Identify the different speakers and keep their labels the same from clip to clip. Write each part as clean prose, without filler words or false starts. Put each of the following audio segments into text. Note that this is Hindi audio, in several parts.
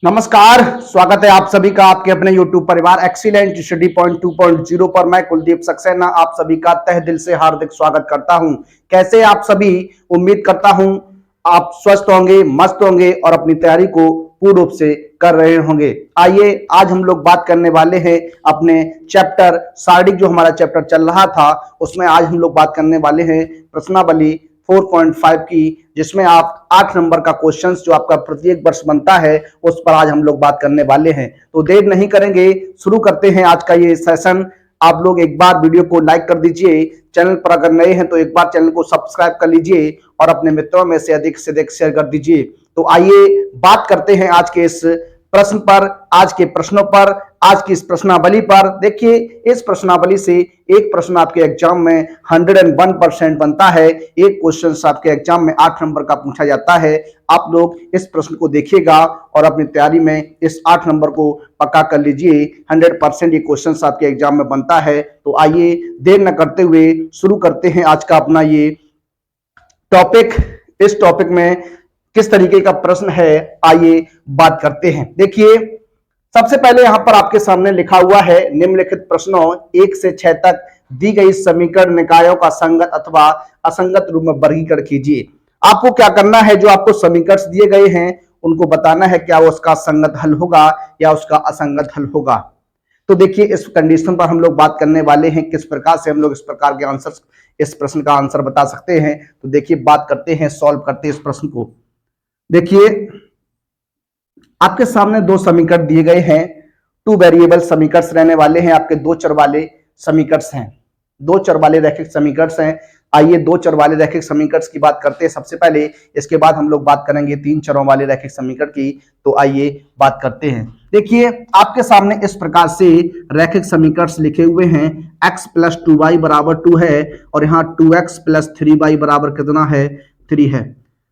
Speaker 1: नमस्कार, स्वागत है आप सभी का आपके अपने YouTube परिवार एक्सीलेंट स्टडी पॉइंट 2.0 पर। मैं कुलदीप सक्सेना आप सभी का तहे दिल से हार्दिक स्वागत करता हूं। कैसे आप सभी? उम्मीद करता हूं आप स्वस्थ होंगे, मस्त होंगे और अपनी तैयारी को पूर्ण रूप से कर रहे होंगे। आइए आज हम लोग बात करने वाले हैं अपने चैप्टर शारीरिक, जो हमारा चैप्टर चल रहा था उसमें आज हम लोग बात करने वाले हैं प्रश्नावली 4.5 की, जिसमें आप 8 नंबर का क्वेश्चन जो आपका प्रत्येक वर्ष बनता है उस पर आज हम लोग बात करने वाले हैं। तो देर नहीं करेंगे, शुरू करते हैं आज का ये सेशन। आप लोग एक बार वीडियो को लाइक कर दीजिए, चैनल पर अगर नए हैं तो एक बार चैनल को सब्सक्राइब कर लीजिए और अपने मित्रों में से अधिक शेयर कर दीजिए। तो आइए बात करते हैं आज के इस प्रश्न पर, आज के प्रश्नों पर, आज की इस प्रश्नावली पर। देखिए, इस प्रश्नावली से एक प्रश्न आपके एग्जाम में 101% बनता है। एक क्वेश्चन आपके एग्जाम में 8 नंबर का पूछा जाता है। आप लोग इस प्रश्न को देखिएगा और अपनी तैयारी में इस 8 नंबर को पक्का कर लीजिए। 100% ये क्वेश्चन आपके एग्जाम में बनता है। तो आइए देर न करते हुए शुरू करते हैं आज का अपना ये टॉपिक। इस टॉपिक में किस तरीके का प्रश्न है, आइए बात करते हैं। देखिए, सबसे पहले यहां पर आपके सामने लिखा हुआ है, निम्नलिखित प्रश्नों 1 से 6 तक दी गई समीकरण निकायों का संगत अथवा असंगत रूप में वर्गीकरण कीजिए। आपको क्या करना है, जो आपको समीकरण दिए गए हैं उनको बताना है क्या वो उसका संगत हल होगा या उसका असंगत हल होगा। तो देखिए, इस कंडीशन पर हम लोग बात करने वाले हैं किस प्रकार से हम लोग इस प्रकार के आंसर, इस प्रश्न का आंसर बता सकते हैं। तो देखिए, बात करते हैं, सॉल्व करते हैं इस प्रश्न को। देखिए, आपके सामने दो समीकरण दिए गए हैं, 2 वेरिएबल समीकरण रहने वाले हैं, आपके 2 चर वाले समीकरण हैं, 2 चर वाले रैखिक समीकरण हैं। आइए 2 चर वाले रैखिक समीकरण की बात करते हैं सबसे पहले, इसके बाद हम लोग बात करेंगे 3 चरों वाले रैखिक समीकरण की। तो आइए बात करते हैं। देखिए, आपके सामने इस प्रकार से रैखिक समीकरण लिखे हुए हैं, x + 2y = 2 है और यहाँ 2x + 3y बराबर कितना है, 3 है।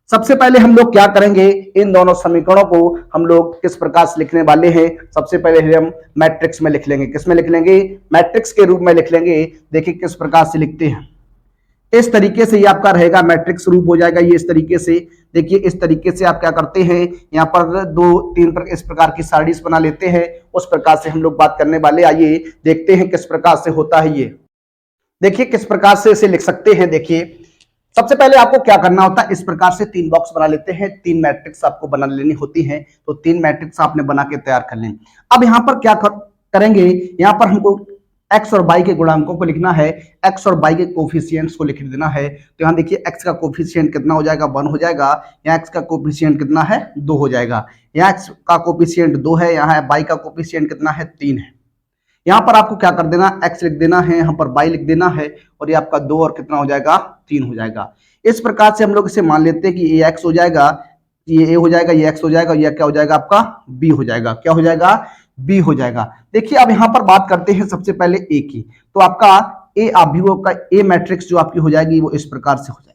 Speaker 1: सबसे पहले हम लोग क्या करेंगे, इन दोनों समीकरणों को हम लोग किस प्रकार से लिखने वाले हैं। सबसे पहले हम मैट्रिक्स में लिख लेंगे। किस में लिख लेंगे? मैट्रिक्स के रूप में लिख लेंगे। देखिए किस प्रकार से लिखते हैं, इस तरीके से ये आपका रहेगा, मैट्रिक्स रूप हो जाएगा ये इस तरीके से। देखिए, इस तरीके से आप क्या करते हैं, यहाँ पर 2-3 इस प्रकार की सारणी बना लेते हैं, उस प्रकार से हम लोग बात करने वाले। आइए देखते हैं किस प्रकार से होता है ये। देखिए किस प्रकार से इसे लिख सकते हैं। देखिए, सबसे पहले आपको क्या करना होता है, इस प्रकार से 3 बॉक्स बना लेते हैं, 3 मैट्रिक्स आपको बना लेनी होती है। तो 3 मैट्रिक्स आपने बना के तैयार कर लें। अब यहाँ पर क्या करेंगे, यहाँ पर हमको x और y के गुणांकों को लिखना है, x और y के कोफिशिएंट्स को लिख देना है। तो यहाँ देखिए, x का कोफिशिएंट कितना हो जाएगा, 1 हो जाएगा। यहाँ x का कोफिशिएंट कितना है, 2 हो जाएगा। यहाँ x का कोफिशिएंट 2 है, यहाँ y का कोफिशिएंट कितना है, 3 है। यहाँ पर आपको क्या कर देना, x लिख देना है, यहाँ पर y लिख देना है और ये आपका 2 और कितना हो जाएगा, 3 हो जाएगा। इस प्रकार से हम लोग इसे मान लेते हैं कि ये x हो जाएगा, ये a हो जाएगा, ये x हो जाएगा, ये क्या हो जाएगा आपका b हो जाएगा। क्या हो जाएगा, b हो जाएगा। देखिए, अब यहाँ पर बात करते हैं सबसे पहले a की। तो आपका a अभिव्यव का a मैट्रिक्स जो आपकी हो जाएगी वो इस प्रकार से हो जाएगी।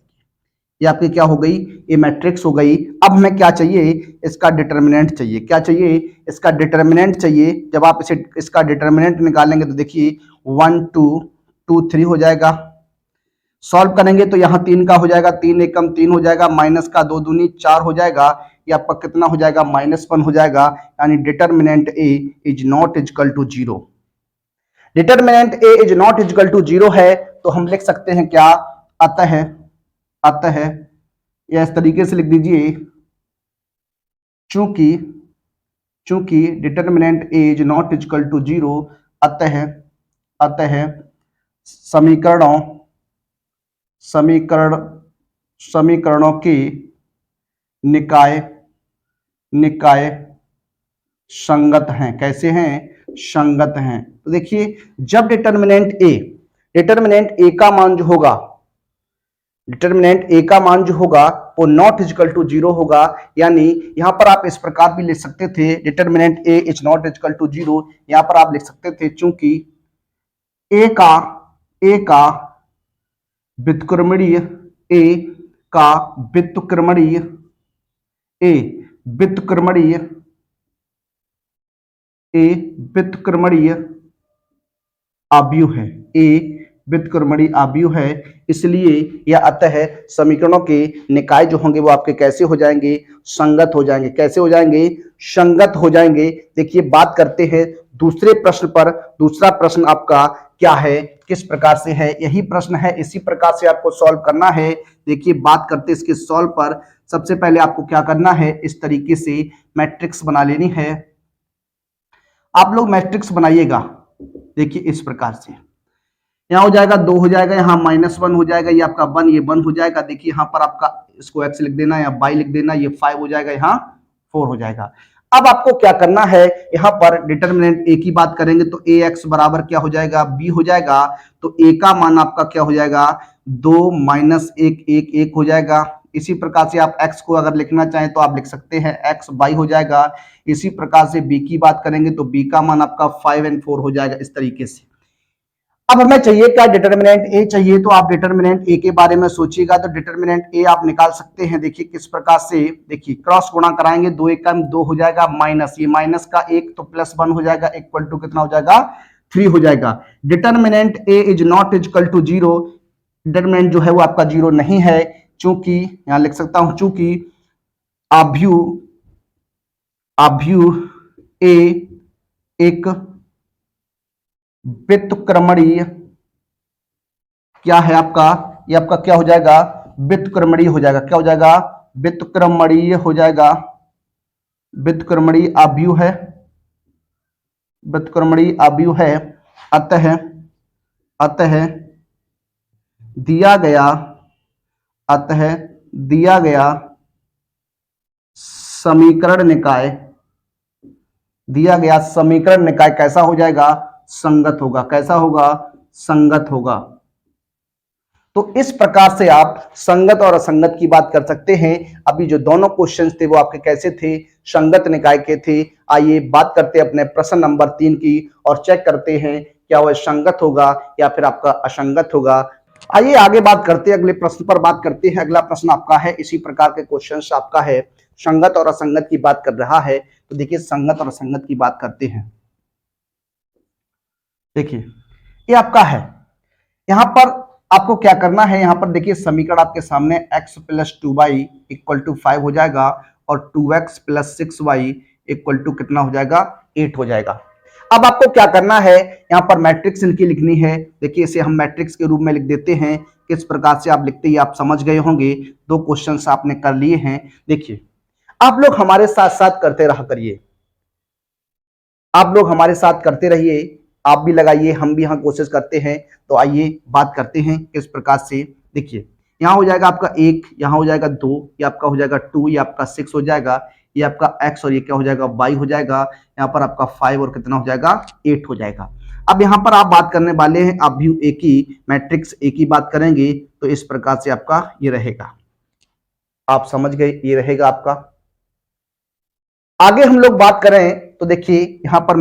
Speaker 1: ये आपकी क्या हो गई, ए मैट्रिक्स हो गई। अब हमें क्या चाहिए, इसका डिटर्मिनेंट चाहिए। क्या चाहिए, इसका डिटर्मिनेंट चाहिए। जब आप इसे इसका डिटर्मिनेंट निकालेंगे तो देखिए 1 2 2 3 हो जाएगा। सॉल्व करेंगे तो यहाँ 3 का हो जाएगा, 3 एकम 3 हो जाएगा, माइनस का 2 दूनी 4 हो जाएगा। ये आपका कितना हो जाएगा, -1 हो जाएगा। यानी determinant A is not equal to 0। Determinant A is not equal to 0 है तो हम लिख सकते हैं क्या, अतः या इस तरीके से लिख दीजिए, चूंकि determinant A is not equal to 0, अतः समीकरणों के निकाय संगत हैं। कैसे हैं, संगत हैं। तो देखिए, जब डिटर्मिनेंट ए का मान जो होगा, डिटर्मिनेंट ए का मान जो होगा वो नॉट इक्वल टू 0 होगा। यानी यहां पर आप इस प्रकार भी लिख सकते थे, determinant A is not equal to 0। यहां पर आप लिख सकते थे चूंकि ए का व्युत्क्रमणीय आव्यूह है, व्युत्क्रमणीय आव्यूह है। इसलिए यह अतः समीकरणों के निकाय जो होंगे वो आपके कैसे हो जाएंगे, संगत हो जाएंगे। कैसे हो जाएंगे, संगत हो जाएंगे। देखिए बात करते हैं दूसरे प्रश्न पर। दूसरा प्रश्न आपका क्या है, किस प्रकार से है, यही प्रश्न है, इसी प्रकार से आपको सॉल्व करना है। देखिए बात करते हैं इसके सॉल्व पर। सबसे पहले आपको क्या करना है, इस तरीके से मैट्रिक्स बना लेनी है। आप लोग मैट्रिक्स बनाइएगा। देखिए इस प्रकार से यहाँ हो जाएगा 2 हो जाएगा, यहाँ -1 हो जाएगा, ये आपका 1, ये 1 हो जाएगा। देखिए यहाँ पर आपका इसको x लिख देना या y लिख देना, ये 5 हो जाएगा, यहाँ 4 हो जाएगा। अब आपको क्या करना है, यहाँ पर डिटर्मिनेंट a की बात करेंगे तो ax बराबर क्या हो जाएगा, b हो जाएगा। तो a का मान आपका क्या हो जाएगा, 2 - 1 1 1 हो जाएगा। इसी प्रकार से आप x को अगर लिखना चाहें तो आप लिख सकते हैं, x y हो जाएगा। इसी प्रकार से b की बात करेंगे तो b का मान आपका 5 और 4 हो जाएगा, इस तरीके से। अब हमें चाहिए क्या, डिटर्मिनेंट ए चाहिए। तो आप डिटर्मिनेंट ए के बारे में सोचिएगा। तो डिटर्मिनेंट ए आप निकाल सकते हैं। देखिए किस प्रकार से, देखिए क्रॉस गुणा कराएंगे, 2 1 2 हो जाएगा, माइनस ये माइनस का 1 तो +1 हो जाएगा, इक्वल टू कितना हो जाएगा, 3 हो जाएगा। Determinant A is not equal to 0। Determinant जो है वो आपका 0 नहीं है, चूंकि यहां लिख सकता हूं, चूंकि आभ्यू ए एक व्युत्क्रमणीय क्या है आपका, ये आपका क्या हो जाएगा, व्युत्क्रमणीय हो जाएगा। क्या हो जाएगा, व्युत्क्रमणीय हो जाएगा। व्युत्क्रमणीय आव्यूह है, व्युत्क्रमणीय आव्यूह है। अतः दिया गया समीकरण निकाय कैसा हो जाएगा, संगत होगा। कैसा होगा, संगत होगा। तो इस प्रकार से आप संगत और असंगत की बात कर सकते हैं। अभी जो दोनों क्वेश्चंस थे वो आपके कैसे थे, संगत निकाय के थे। आइए बात करते हैं अपने प्रश्न नंबर 3 की और चेक करते हैं क्या वह संगत होगा या फिर आपका असंगत होगा। आइए आगे बात करते हैं, अगले प्रश्न पर बात करते हैं। अगला प्रश्न आपका है, इसी प्रकार के क्वेश्चंस आपका है, संगत और असंगत की बात कर रहा है। तो देखिए संगत और असंगत की बात करते हैं। देखिए ये आपका है, यहां पर आपको क्या करना है, यहां पर देखिए समीकरण आपके सामने x + 2y = 5 हो जाएगा और 2x + 6y = कितना हो जाएगा, 8 हो जाएगा। अब आपको क्या करना है, यहां पर मैट्रिक्स इनकी लिखनी है। देखिए इसे हम मैट्रिक्स के रूप में लिख देते हैं। किस प्रकार से आप लिखते हैं आप समझ गए होंगे, 2 क्वेश्चंस आपने कर लिए हैं। देखिए आप लोग हमारे साथ साथ करते रहा करिए, आप लोग हमारे साथ करते रहिए, आप भी लगाइए, हम भी यहाँ कोशिश करते हैं। तो आइए बात करते हैं किस प्रकार से। देखिए यहाँ हो जाएगा आपका 1, यहाँ हो जाएगा 2, ये आपका हो जाएगा 2, ये आपका 6 हो जाएगा, ये आपका x और ये क्या हो जाएगा, y हो जाएगा। यहाँ पर आपका 5 और कितना हो जाएगा, 8 हो जाएगा। अब यहाँ पर आप बात करने वाले हैं आव्यूह ए की, मैट्रिक्स ए की बात करेंगे। तो इस प्रकार से आपका ये रहेगा, आप समझ गए, ये रहेगा आपका। आगे हम लोग बात करें तो देखिए यहां पर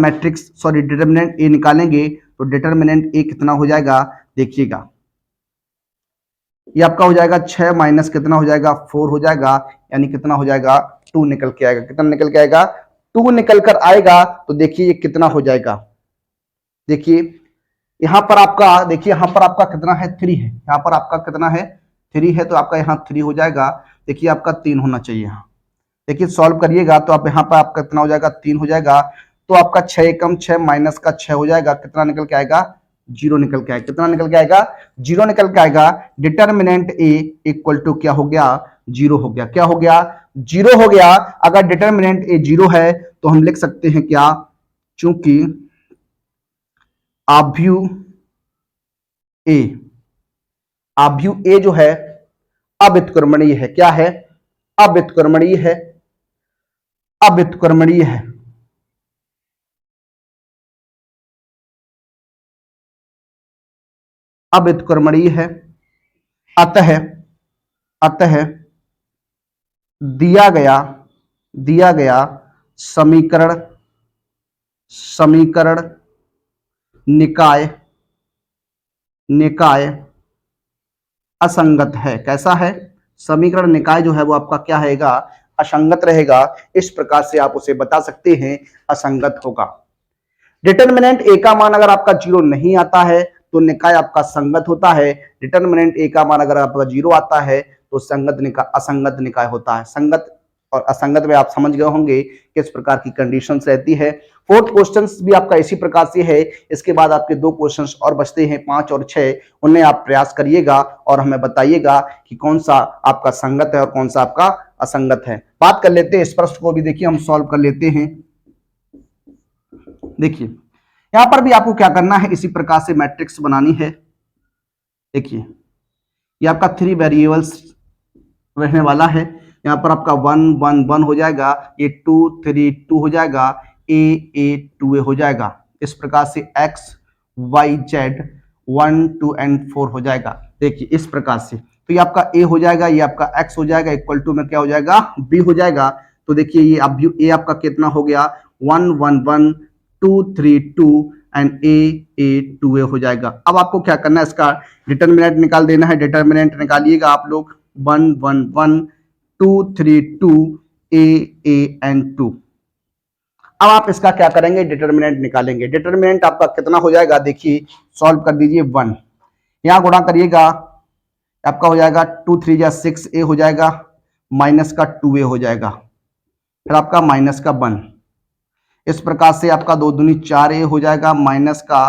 Speaker 1: डिटर्मिनेंट ए निकालेंगे। तो डिटर्मिनेंट ए कितना हो जाएगा, देखिएगा ये आपका हो जाएगा 6 माइनस कितना हो जाएगा, 4 हो जाएगा, यानी कितना हो जाएगा, 2 निकल के आएगा। कितना निकल के आएगा, 2 निकल कर आएगा। तो देखिए ये कितना हो जाएगा, देखिए यहां पर आपका, देखिए यहां पर आपका कितना है, 3 है। यहां पर आपका कितना है, 3 है। तो आपका यहाँ 3 हो जाएगा। देखिए आपका 3 होना चाहिए यहाँ। देखिए सॉल्व करिएगा तो आप यहाँ पर आपका कितना हो जाएगा, 3 हो जाएगा। तो आपका 6 एकम 6 माइनस का 6 हो जाएगा, कितना निकल के आएगा, 0 निकल के आएगा। कितना निकल के आएगा, 0 निकल के आएगा। डिटर्मिनेंट ए इक्वल टू क्या हो गया, 0 हो गया। क्या हो गया, 0 हो गया। अगर डिटर्मिनेंट ए 0 है तो हम लिख सकते हैं क्या, चूंकि आव्यूह ए जो है अव्युत्क्रमणीय है। क्या है, अव्युत्क्रमणीय है, अव्युत्क्रमणीय है। अव्युत्क्रमणीय है। अतः दिया गया समीकरण निकाय असंगत है। कैसा है, समीकरण निकाय जो है वो आपका क्या रहेगा, असंगत रहेगा। इस प्रकार से आप उसे बता सकते हैं, असंगत होगा। डिटर्मिनेंट ए का मान अगर आपका 0 नहीं आता है तो निकाय आपका संगत होता है। डिटर्मिनेंट ए का मान अगर आपका 0 आता है तो असंगत निकाय होता है। संगत और असंगत में आप समझ गए होंगे किस प्रकार की कंडीशंस रहती है। फोर्थ क्वेश्चन भी आपका इसी प्रकार से है। इसके बाद आपके 2 क्वेश्चंस और बचते हैं, 5 और 6, उन्हें आप प्रयास करिएगा और हमें बताइएगा कि कौन सा आपका संगत है और कौन सा आपका असंगत है। बात कर लेते हैं इस प्रश्न को भी, देखिए हम सॉल्व कर लेते हैं। देखिए यहां पर भी आपको क्या करना है, इसी प्रकार से मैट्रिक्स बनानी है। देखिए ये आपका 3 वेरिएबल्स रहने वाला है। यहाँ पर आपका 1 1 1 हो जाएगा, ये 2 3 2 हो जाएगा, a 2a हो जाएगा। इस प्रकार से x y z 1 2 एंड 4 हो जाएगा। देखिए इस प्रकार से, तो ये आपका a हो जाएगा, ये आपका x हो जाएगा, इक्वल टू में क्या हो जाएगा, b हो जाएगा। तो देखिए ये अब a आपका कितना हो गया, 1 1 1 2 3 2 एंड a 2a हो जाएगा। अब आपको क्या करना है, इसका डिटर्मिनेंट निकाल देना है। डिटर्मिनेंट निकालिएगा आप लोग, 1 1 1 2 3 2 a एंड 2। अब आप इसका क्या करेंगे, डिटर्मिनेंट निकालेंगे। डिटर्मिनेंट आपका कितना हो जाएगा, देखिए सॉल्व कर दीजिए। 1 यहां गुणा करिएगा, आपका हो जाएगा 2 3 जा 6a हो जाएगा, माइनस का 2a हो जाएगा, फिर आपका माइनस का 1। इस प्रकार से आपका 2 दूनी 4a हो जाएगा, माइनस का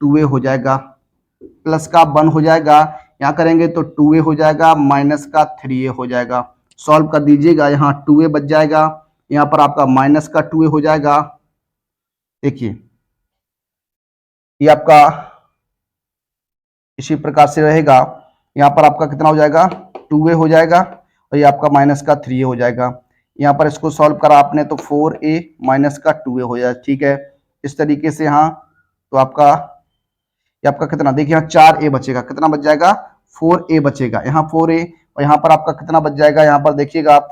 Speaker 1: 2a हो जाएगा, प्लस का 1 हो जाएगा। यहाँ करेंगे तो 2a हो जाएगा, माइनस का 3a हो जाएगा। सॉल्व कर दीजिएगा, यहाँ 2a बच जाएगा, यहाँ पर आपका माइनस का 2a हो जाएगा। देखिए ये आपका इसी प्रकार से रहेगा, यहाँ पर आपका कितना हो जाएगा, 2a हो जाएगा, और ये आपका माइनस का 3a हो जाएगा। यहाँ पर इसको सॉल्व करा आपने तो 4a माइनस का 2a हो जाएगा। ठीक है, इस तरीके से। हाँ तो आपका ये आपका कितना, देखिए यहाँ 4a बचेगा, कितना बच जाएगा, 4a बचेगा, यहाँ 4a, और यहाँ पर आपका कितना बच जाएगा, यहाँ पर देखिएगा आप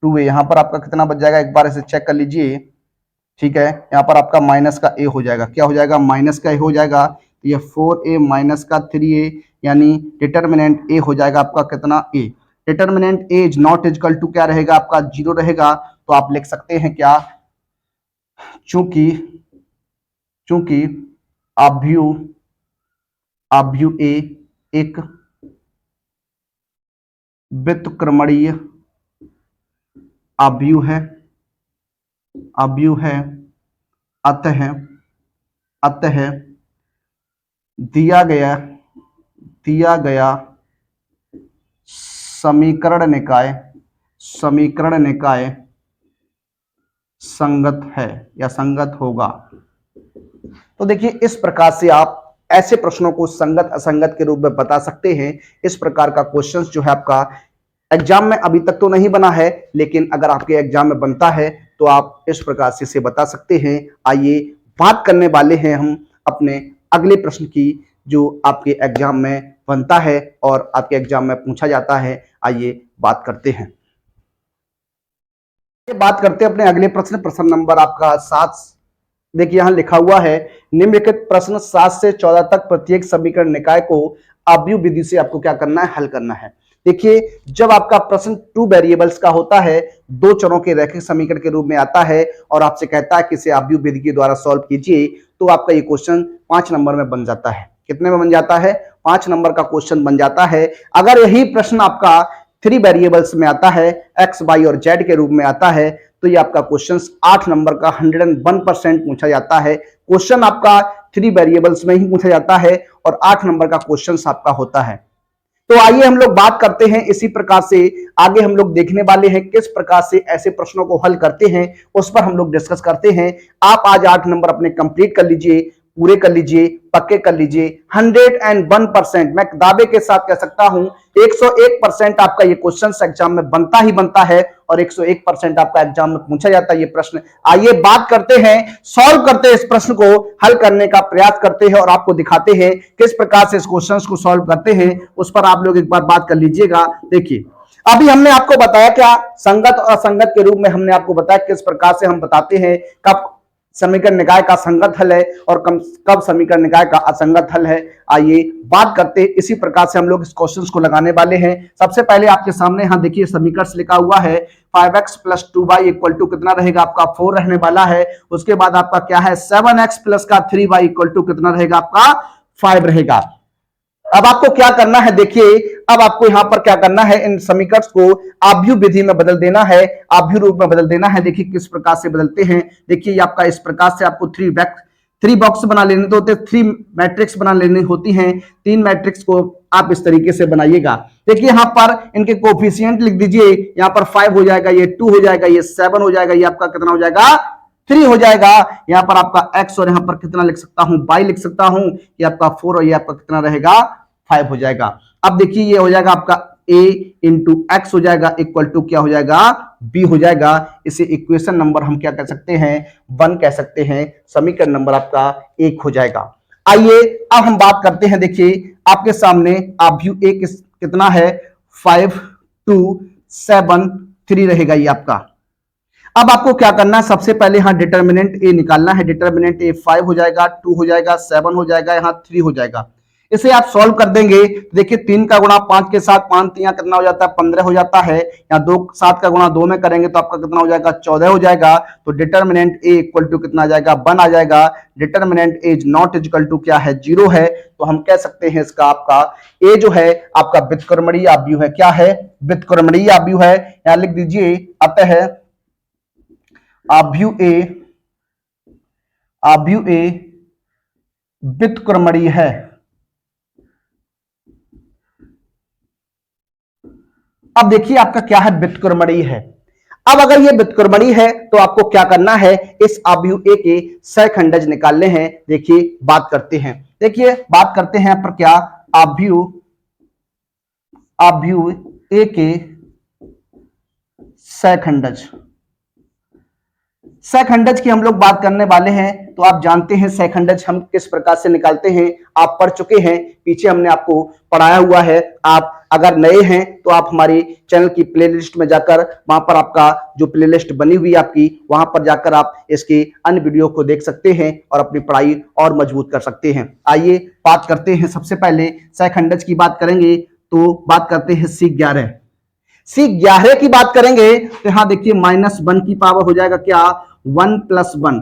Speaker 1: 2a, यहाँ पर आपका कितना बच जाएगा, एक बार इसे चेक कर लीजिए। ठीक है, यहाँ पर आपका माइनस का a हो जाएगा, क्या हो जाएगा, माइनस का a हो जाएगा। तो ये 4a माइनस का 3a, यानी डिटर्मिनेंट a हो जाएगा आपका कितना, a। Determinant a is not equal to क्या रहेगा, आपका 0 रहेगा। तो आप लिख सकते हैं क्या, चूंकि आव्यूह a एक व्युत्क्रमणीय आव्यूह है, अतः दिया गया समीकरण निकाय संगत है या संगत होगा। तो देखिए इस प्रकार से आप ऐसे प्रश्नों को संगत असंगत के रूप में बता सकते हैं। इस प्रकार का क्वेश्चंस जो है आपका एग्जाम में अभी तक तो नहीं बना है, लेकिन अगर आपके एग्जाम में बनता है तो आप इस प्रकार से इसे बता सकते हैं। आइए बात करने वाले हैं हम अपने अगले प्रश्न की, जो आपके एग्जाम में बनता है और आपके एग्जाम में पूछा जाता है। आइए बात करते हैं। बात करते हैं अपने अगले प्रश्न नंबर आपका 7। देखिए यहां लिखा हुआ है, निम्नलिखित प्रश्न 7 से 14 तक प्रत्येक समीकरण निकाय को आव्यूह विधि से आपको क्या करना है, हल करना है। देखिए जब आपका प्रश्न 2 वेरिएबल्स का होता है, 2 चरों के रैखिक समीकरण के रूप में आता है और आपसे कहता है कि इसे आव्यूह विधि के द्वारा सॉल्व कीजिए, तो आपका ये क्वेश्चन 5 नंबर में बन जाता है। कितने में बन जाता है, 5 नंबर का क्वेश्चन बन जाता है। अगर यही प्रश्न आपका 3 वेरिएबल्स में आता है, x y और z के रूप में आता है, तो ये आपका क्वेश्चन 8 नंबर का 101% पूछा जाता है। क्वेश्चन आपका 3 वेरिएबल्स में ही पूछा जाता है और 8 नंबर का क्वेश्चन आपका होता है। तो आइए हम लोग बात करते हैं, इसी प्रकार से आगे हम लोग देखने वाले हैं किस प्रकार से ऐसे प्रश्नों को हल करते हैं, उस पर हम लोग डिस्कस करते हैं। आप आज 8 नंबर अपने कंप्लीट कर लीजिए, पूरे कर लीजिए, पक्के कर लीजिए। 101% मैं दावे के साथ कह सकता हूं, 101% आपका ये क्वेश्चन एग्जाम में बनता ही बनता है और 101% आपका एग्जाम में पूछा जाता है ये प्रश्न। आइए बात करते हैं, सॉल्व करते हैं, इस प्रश्न को हल करने का प्रयास करते हैं और आपको दिखाते हैं किस प्रकार से इस क्वेश्चन को सॉल्व करते हैं। उस पर आप लोग एक बार बात कर लीजिएगा। देखिए अभी हमने आपको बताया क्या, संगत और असंगत के रूप में हमने आपको बताया किस प्रकार से हम बताते हैं कब समीकरण निकाय का संगत हल है और कब समीकरण निकाय का असंगत हल है। आइए बात करते हैं, इसी प्रकार से हम लोग इस क्वेश्चन को लगाने वाले हैं। सबसे पहले आपके सामने यहां देखिए समीकरण लिखा हुआ है, 5x + 2y इक्वल टू कितना रहेगा, आपका 4 रहने वाला है। उसके बाद आपका क्या है, 7x + का 3y इक्वल टू कितना रहेगा, आपका 5 रहेगा। अब आपको क्या करना है, देखिए अब आपको यहां पर क्या करना है, इन समीकरण को आव्यूह विधि में बदल देना है, आव्यूह रूप में बदल देना है। देखिए किस प्रकार से बदलते हैं। देखिए ये आपका इस प्रकार से आपको थ्री बॉक्स बना लेने तो होते, थ्री मैट्रिक्स बना लेनी होती हैं। तीन मैट्रिक्स को आप इस तरीके से बनाइएगा। देखिए यहां पर इनके कोफिशिएंट लिख दीजिए, यहां पर 5 हो जाएगा, ये 2 हो जाएगा, ये 7 हो जाएगा, ये आपका कितना हो जाएगा 3 हो जाएगा। यहां पर आपका x और यहां पर कितना लिख सकता हूं, y लिख सकता हूं, ये आपका 4 और ये आपका कितना रहेगा 5 हो जाएगा। अब देखिए ये हो जाएगा आपका a इंटू एक्स हो जाएगा इक्वल टू क्या हो जाएगा b हो जाएगा। इसे इक्वेशन नंबर हम क्या कह सकते हैं 1 कह सकते हैं, समीकरण नंबर आपका 1 हो जाएगा। आइए अब हम बात करते हैं। देखिए आपके सामने आव्यूह a कितना है 5 2 7 3 रहेगा ये आपका। अब आपको क्या करना है, सबसे पहले यहां डिटर्मिनेंट a निकालना है। डिटर्मिनेंट a 5 हो जाएगा, 2 हो जाएगा, 7 हो जाएगा, यहां 3 हो जाएगा। इसे आप सॉल्व कर देंगे तो देखिए 3 का गुणा 5 के साथ 5 3 कितना हो जाता है 15 हो जाता है। यहाँ 2 7 का गुणा 2 में करेंगे तो आपका कितना हो जाएगा 14 हो जाएगा। तो डिटर्मिनेंट a इक्वल टू कितना आ जाएगा 1 आ जाएगा। Determinant a not equal to क्या है 0 है। तो हम कह सकते हैं इसका आपका a जो है आपका व्युत्क्रमणीय आव्यूह है। क्या है, व्युत्क्रमणीय आव्यूह है। यहां लिख दीजिए अतः आव्यूह a व्युत्क्रमणीय है। अब देखिए आपका क्या है व्युत्क्रमणीय है। अब अगर ये व्युत्क्रमणीय है तो आपको क्या करना है, इस आव्यूह a के सहखंडज निकालने हैं। देखिए बात करते हैं, देखिए बात करते हैं पर क्या आव्यूह a के सहखंडज। सहखंडज की हम लोग बात करने वाले हैं। तो आप जानते हैं सहखंडज हम किस प्रकार से निकालते हैं, आप पढ़ चुके हैं, पीछे हमने आपको पढ़ाया हुआ है। आप अगर नए हैं तो आप हमारी चैनल की प्लेलिस्ट में जाकर वहां पर आपका जो प्लेलिस्ट बनी हुई है आपकी, वहां पर जाकर आप इसके अन्य वीडियो को देख सकते हैं और अपनी पढ़ाई और मजबूत कर सकते हैं। आइए बात करते हैं, सबसे पहले सहखंडज की बात करेंगे तो बात करते हैं C11। C11 की बात करेंगे तो यहां देखिए -1 की पावर हो जाएगा क्या 1 + 1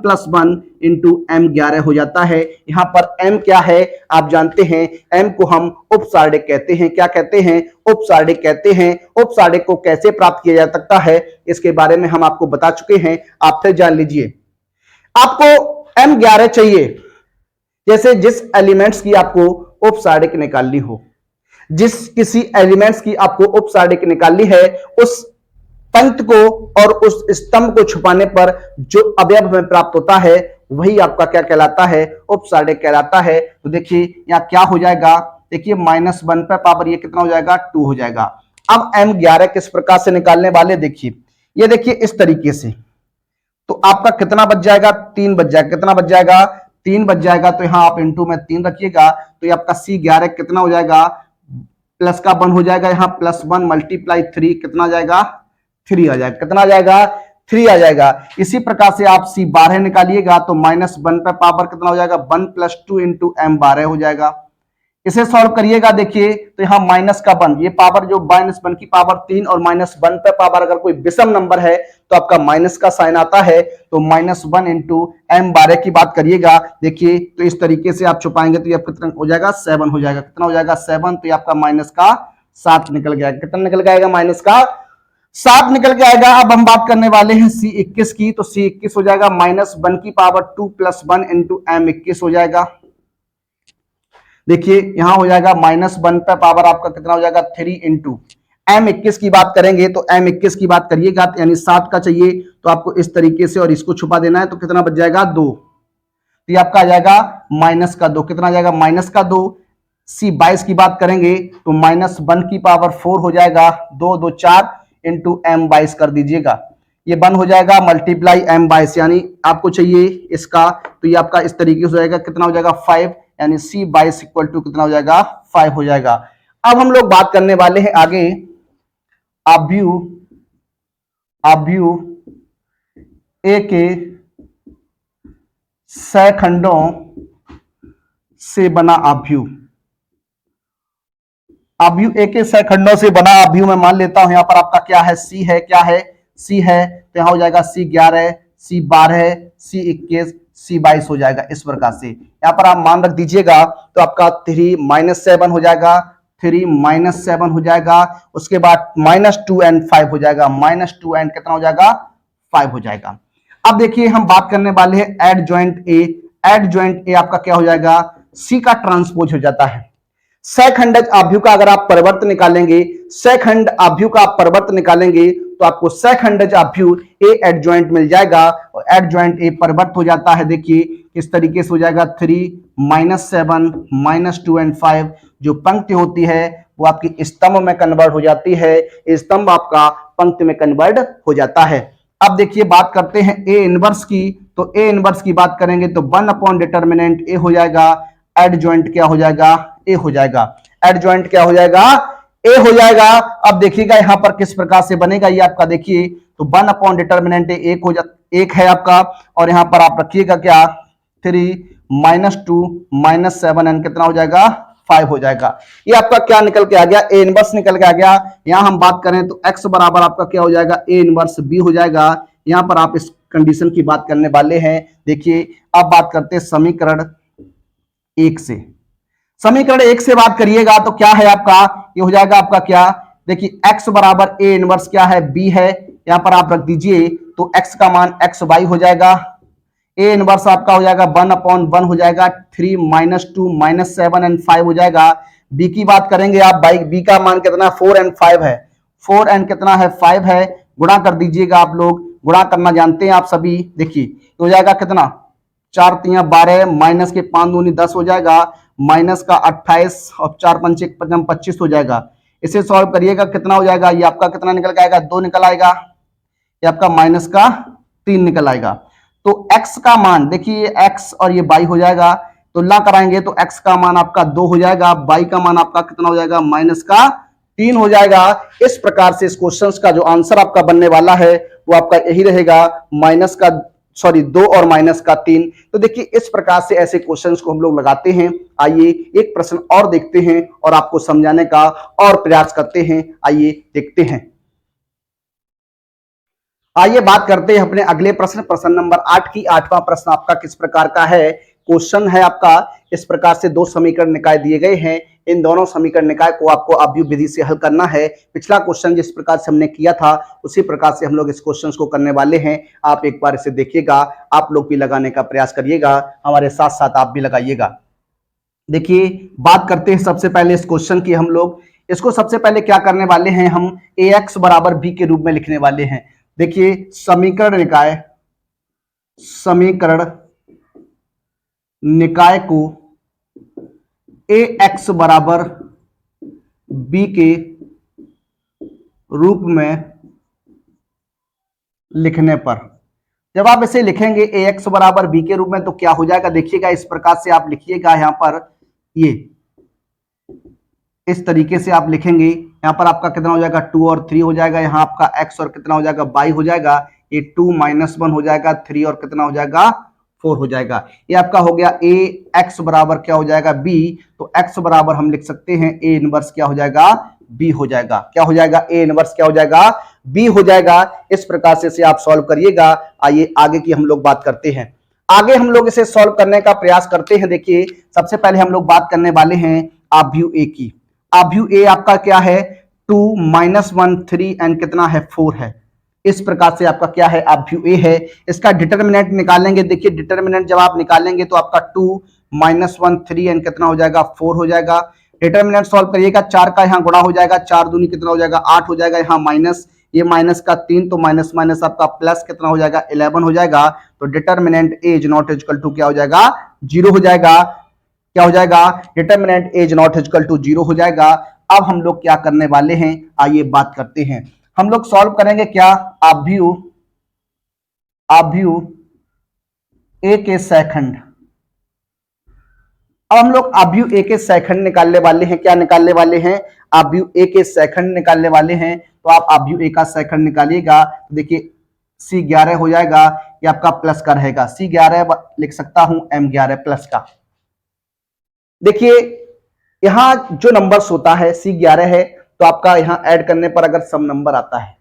Speaker 1: + 1 इंटू M11 हो जाता है। यहां पर M क्या है आप जानते हैं, M को हम उपसारणिक कहते हैं। क्या कहते हैं, उपसारणिक कहते हैं। उपसारणिक को कैसे प्राप्त किया जा सकता है इसके बारे में हम आपको बता चुके हैं, आप फिर जान लीजिए। आपको M11 चाहिए, जैसे जिस एलिमेंट्स की आपको उपसारणिक निकालनी हो, जिस किसी एलिमेंट्स की आपको उपसारणिक निकालनी है, उस पंक्ति को और उस स्तंभ को छुपाने पर जो अवयव हमें प्राप्त होता है वही आपका क्या कहलाता है, उपसारणिक कहलाता है। तो देखिए यहां क्या हो जाएगा, देखिए -1 पे पावर ये कितना हो जाएगा 2 हो जाएगा। अब M11 किस प्रकार से निकालने वाले, देखिए ये देखिए इस तरीके से। तो आपका कितना बच जाएगा 3 बच जाएगा। कितना बच जाएगा 3 बच जाएगा। तो यहां आप इंटू में 3 रखिएगा तो ये आपका C11 कितना हो जाएगा, प्लस का 1 हो जाएगा, यहाँ +1 × 3 कितना आ जाएगा 3 आ जाएगा। कितना आ जाएगा 3 आ जाएगा। इसी प्रकार से आप C12 निकालिएगा तो -1 पे पावर कितना हो जाएगा 1 + 2 इंटू M12 हो जाएगा। इसे सॉल्व करिएगा देखिए तो यहाँ -1 ये पावर जो -1 की पावर 3 और -1 पे पावर अगर कोई विषम नंबर है तो आपका माइनस का साइन आता है। तो -1 इंटू M12 की बात करिएगा देखिए तो इस तरीके से आप छुपाएंगे तो ये कितना हो जाएगा 7 हो जाएगा। कितना हो जाएगा 7, तो ये आपका -7 निकल गया। कितना निकल जाएगा -7 निकल के आएगा। अब हम बात करने वाले हैं C21 की। तो C21 हो जाएगा -1 की पावर 2 + 1 इंटू M21 हो जाएगा। देखिए यहां हो जाएगा -1 पे पावर आपका कितना हो जाएगा 3 इंटू M21 की बात करेंगे तो M21 की बात करिएगा तो यानी 7 का चाहिए तो आपको इस तरीके से और इसको छुपा देना है तो कितना बच जाएगा 2। तो ये आपका आ जाएगा -2। कितना आ जाएगा -2। C22 की बात करेंगे तो -1 की पावर 4 हो जाएगा, 2 2 4 इंटू M22 कर दीजिएगा। ये 1 हो जाएगा मल्टीप्लाई M22 यानी आपको चाहिए इसका तो ये आपका इस तरीके से हो जाएगा। कितना हो जाएगा 5 यानी C22 इक्वल टू कितना हो जाएगा 5 हो जाएगा। अब हम लोग बात करने वाले हैं आगे आव्यूह A के सहखंडों से बना आव्यूह। आव्यूह A के सहखंडों से बना आव्यूह मैं मान लेता हूं। यहां पर आपका क्या है C है, क्या है C है तो यहां हो जाएगा C11 C12 C21 C22 हो जाएगा। इस प्रकार से यहां पर आप मान रख दीजिएगा तो आपका 3 - 7 हो जाएगा, 3 -7 हो जाएगा, उसके बाद -2 एंड 5 हो जाएगा, -2 एंड कितना हो जाएगा 5 हो जाएगा। अब देखिए हम बात करने वाले हैं एड जॉइंट ए। एड जॉइंट ए आपका क्या हो जाएगा, सी का ट्रांसपोज हो जाता है। सैखंडज आव्यूह का अगर आप परिवर्त निकालेंगे, सैखंड आव्यूह का आप परिवर्त निकालेंगे तो आपको सैखंडज आव्यूह ए एडजॉइंट मिल जाएगा और एडजॉइंट ए परिवर्त हो जाता है। देखिए किस तरीके से हो जाएगा, 3 -7 -2 एंड 5 जो पंक्ति होती है वो आपकी स्तंभ में कन्वर्ट हो जाती है, स्तंभ आपका पंक्ति में कन्वर्ट हो जाता है। अब देखिए बात करते हैं ए इनवर्स की, तो ए इनवर्स की बात करेंगे तो 1 अपॉन डिटर्मिनेंट ए हो जाएगा, एडजॉइंट क्या हो जाएगा, ए हो जाएगा। एडजॉइंट क्या हो जाएगा, ए हो जाएगा। अब देखिएगा यहां पर किस प्रकार से बनेगा ये आपका, देखिए तो 1 अपॉन डिटर्मिनेंट एक हो जाता, एक है आपका, और यहां पर आप रखिएगा क्या 3 -2 -7 एंड कितना हो जाएगा 5 हो जाएगा। ये आपका क्या निकल के आ गया, ए इनवर्स निकल के आ गया। यहां हम बात करें तो x बराबर आपका क्या हो जाएगा, ए इनवर्स बी हो जाएगा। यहां पर आप इस कंडीशन की बात करने वाले हैं। देखिए अब बात करते हैं समीकरण 1 से। समीकरण 1 से बात करिएगा तो क्या है आपका, ये हो जाएगा आपका क्या, देखिए x बराबर ए इनवर्स क्या है, b है, यहां पर आप रख दीजिए तो x का मान x बाई हो जाएगा। ए इनवर्स आपका हो जाएगा 1 अपॉन 1 हो जाएगा, 3 -2 -7 एंड 5 हो जाएगा। b की बात करेंगे आप, बाई b का मान कितना 4 एंड 5 है, 4 एंड कितना है 5 है, गुणा कर दीजिएगा आप लोग, गुणा करना जानते हैं आप सभी। देखिए हो जाएगा कितना 4 3 12 माइनस के 5 दूनी 10 हो जाएगा, माइनस का 28 और 4 5 25 हो जाएगा। इसे सॉल्व करिएगा कितना हो जाएगा, ये आपका कितना निकल के आएगा 2 निकल आएगा, ये आपका माइनस का 3 निकल आएगा। तो x का मान देखिए x और ये y हो जाएगा, तुलना कराएंगे तो x का मान आपका 2 हो जाएगा, y का मान आपका कितना हो जाएगा माइनस का 3 हो जाएगा। इस प्रकार से इस क्वेश्चन का जो आंसर आपका बनने वाला है वो आपका यही रहेगा, माइनस का 2 और माइनस का 3। तो देखिए इस प्रकार से ऐसे क्वेश्चंस को हम लोग लगाते हैं। आइए एक प्रश्न और देखते हैं और आपको समझाने का और प्रयास करते हैं। आइए देखते हैं। आइए बात करते हैं अपने अगले प्रश्न, प्रश्न नंबर 8 की। 8वां प्रश्न आपका किस प्रकार का है, क्वेश्चन है आपका इस प्रकार से 2 समीकरण निकाय दिए गए हैं, इन दोनों समीकरण निकाय को आपको आव्यूह विधि से हल करना है। पिछला क्वेश्चन जिस प्रकार से हमने किया था उसी प्रकार से हम लोग इस क्वेश्चन को करने वाले हैं। आप एक बार इसे देखिएगा, आप लोग भी लगाने का प्रयास करिएगा, हमारे साथ साथ आप भी लगाइएगा। देखिए बात करते हैं सबसे पहले इस क्वेश्चन की। हम लोग इसको सबसे पहले क्या करने वाले हैं, हम ax बराबर b के रूप में लिखने वाले हैं। देखिए समीकरण निकाय को ax बराबर b के रूप में लिखने पर, जब आप इसे लिखेंगे ax बराबर b के रूप में तो क्या हो जाएगा, देखिएगा इस प्रकार से आप लिखिएगा। यहां पर ये इस तरीके से आप लिखेंगे, यहां पर आपका कितना हो जाएगा 2 और 3 हो जाएगा, यहां आपका x और कितना हो जाएगा y हो जाएगा, ये 2 -1 हो जाएगा, 3 और कितना हो जाएगा 4 हो जाएगा। ये आपका हो गया a x बराबर क्या हो जाएगा b, तो x बराबर हम लिख सकते हैं a इनवर्स क्या हो जाएगा b हो जाएगा। क्या हो जाएगा, a इनवर्स क्या हो जाएगा b हो जाएगा। इस प्रकार से इसे आप सॉल्व करिएगा। आइए आगे की हम लोग बात करते हैं। आगे हम लोग इसे सॉल्व करने का प्रयास करते हैं। देखिए सबसे पहले हम लोग बात करने वाले हैं आव्यूह a की। आव्यूह a आपका क्या है 2 -1 3 एंड कितना है 4 है। इस प्रकार से आपका क्या है आव्यूह a है। इसका डिटर्मिनेंट निकालेंगे। देखिए डिटर्मिनेंट जब आप निकालेंगे तो आपका 2 -1 3 एंड कितना हो जाएगा 4 हो जाएगा। डिटर्मिनेंट सॉल्व करिएगा, 4 का यहाँ गुणा हो जाएगा, 4 दूनी कितना हो जाएगा 8 हो जाएगा, यहाँ माइनस, ये माइनस का 3 तो माइनस माइनस आपका प्लस कितना हो जाएगा 11 हो जाएगा। तो determinant a is not equal to क्या हो जाएगा 0 हो जाएगा। क्या हो जाएगा, determinant a is not equal to 0 हो जाएगा। अब हम लोग क्या करने वाले हैं, आइए बात करते हैं। हम लोग सॉल्व करेंगे क्या, आव्यूह a के सैखंड। अब हम लोग आव्यूह a के सैखंड निकालने वाले हैं। क्या निकालने वाले हैं, आव्यूह a के सैखंड निकालने वाले हैं। तो आप आव्यूह a का सैखंड निकालिएगा, देखिए C11 हो जाएगा, ये आपका प्लस का रहेगा, C11 लिख सकता हूं M11 प्लस का। देखिए यहां जो नंबर्स होता है C11 है, तो आपका यहां ऐड करने पर अगर सम नंबर आता है,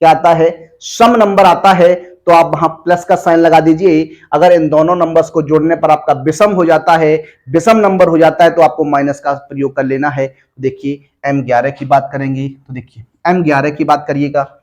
Speaker 1: क्या आता है सम नंबर आता है, तो आप वहां प्लस का साइन लगा दीजिए। अगर इन दोनों नंबर्स को जोड़ने पर आपका विषम हो जाता है, विषम नंबर हो जाता है, तो आपको माइनस का प्रयोग कर लेना है। देखिए M11 की बात करेंगे तो देखिए M11 की बात करिएगा,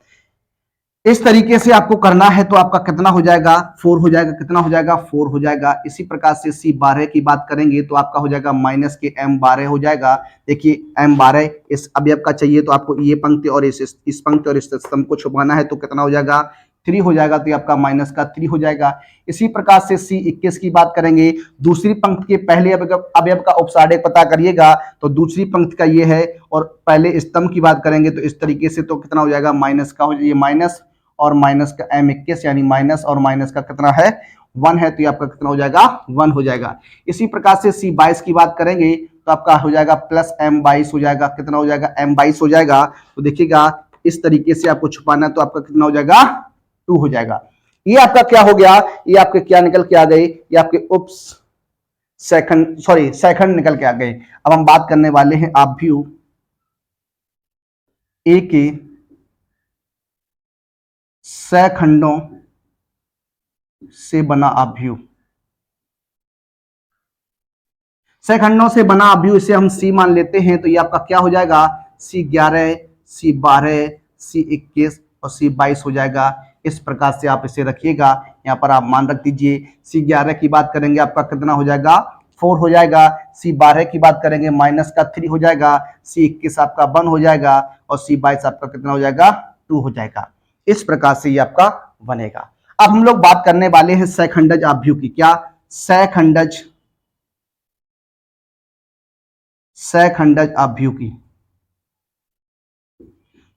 Speaker 1: इस तरीके से आपको करना है तो आपका कितना हो जाएगा 4 हो जाएगा, कितना हो जाएगा 4 हो जाएगा। इसी प्रकार से C12 की बात करेंगे तो आपका हो जाएगा माइनस के M12 हो जाएगा। देखिए M12 इस अवयव का चाहिए तो आपको ये पंक्ति और इस पंक्ति और इस स्तंभ को छुपाना है तो कितना हो जाएगा 3 हो जाएगा, तो ये आपका माइनस का 3 हो जाएगा। इसी प्रकार से C21 की बात करेंगे, दूसरी पंक्ति के पहले अवयव का उपसारक पता करिएगा तो दूसरी पंक्ति का ये है, और पहले स्तंभ की बात करेंगे तो इस तरीके से, तो कितना हो जाएगा माइनस का हो जाएगा, ये माइनस और माइनस का M21 यानी माइनस और माइनस का कितना है 1 है, तो ये आपका कितना हो जाएगा 1 हो जाएगा। इसी प्रकार से C22 की बात करेंगे तो आपका हो जाएगा प्लस M22 हो जाएगा, कितना हो जाएगा M22 हो जाएगा। तो देखिएगा इस तरीके से आपको छुपाना है तो आपका कितना हो जाएगा 2 हो जाएगा। ये आपका क्या हो गया, ये आपके क्या निकल के आ गए, ये आपके सेकंड निकल के आ गए। अब हम बात करने वाले हैं आव्यूह ए के सखंडों से बना आव्यूह। सखंडों से बना आव्यूह, इसे हम C मान लेते हैं तो ये आपका क्या हो जाएगा C11, C12, C21 और C22 हो जाएगा। इस प्रकार से आप इसे रखिएगा, यहाँ पर आप मान रख दीजिए। C11 की बात करेंगे आपका कितना हो जाएगा 4 हो जाएगा, C12 की बात करेंगे माइनस का 3 हो जाएगा, C21 आपका 1 हो जाएगा और C22 आपका कितना हो जाएगा 2 हो जाएगा। इस प्रकार से ये आपका बनेगा। अब हम लोग बात करने वाले हैं सखंडज आव्यूह की। क्या सखंडज आव्यूह की,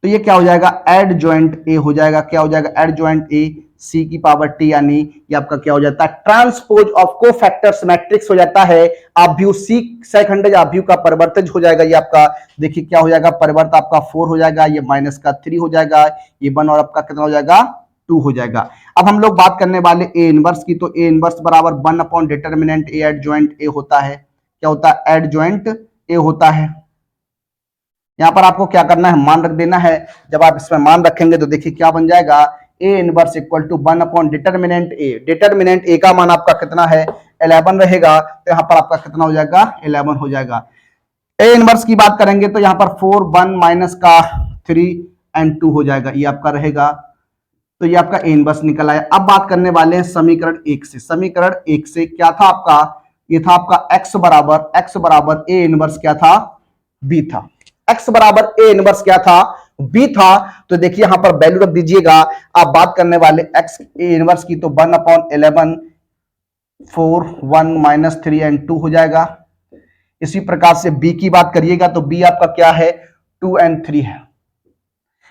Speaker 1: तो ये क्या हो जाएगा एडजॉइंट ए हो जाएगा। क्या हो जाएगा एडजॉइंट ए C की पावर T, यानी ये आपका क्या हो जाता है ट्रांसपोज ऑफ कोफैक्टर्स मैट्रिक्स हो जाता है। आव्यूह C सखंडज आव्यूह का परिवर्तज हो जाएगा। ये आपका देखिए क्या हो जाएगा परिवर्त आपका 4 हो जाएगा, ये माइनस का 3 हो जाएगा, ये 1 और आपका कितना हो जाएगा 2 हो जाएगा। अब हम लोग बात करने वाले ए इनवर्स की, तो ए इनवर्स बराबर 1 upon determinant A adjoint A होता है। क्या होता है एडजॉइंट ए होता है। यहां पर आपको क्या करना है मान रख देना है। जब आप इसमें मान रखेंगे तो देखिए क्या बन जाएगा A inverse equal to 1 upon determinant A. Determinant A का मान आपका कितना है 11 रहेगा, तो यहाँ पर आपका कितना हो जाएगा 11 हो जाएगा। ए इनवर्स की बात करेंगे तो यहाँ पर 4 1 माइनस का 3 एंड 2 हो जाएगा, ये आपका रहेगा। तो ये आपका ए इनवर्स निकल आया। अब बात करने वाले हैं समीकरण 1 से। समीकरण 1 से क्या था आपका, ये था आपका x बराबर ए इनवर्स क्या था b था। x बराबर ए इनवर्स क्या था b था। तो देखिए यहां पर वैल्यू रख दीजिएगा। आप बात करने वाले x ए इनवर्स की तो 1 अपॉन 11 4 1 माइनस 3 एंड 2 हो जाएगा। इसी प्रकार से b की बात करिएगा तो b आपका क्या है 2 एंड 3 है।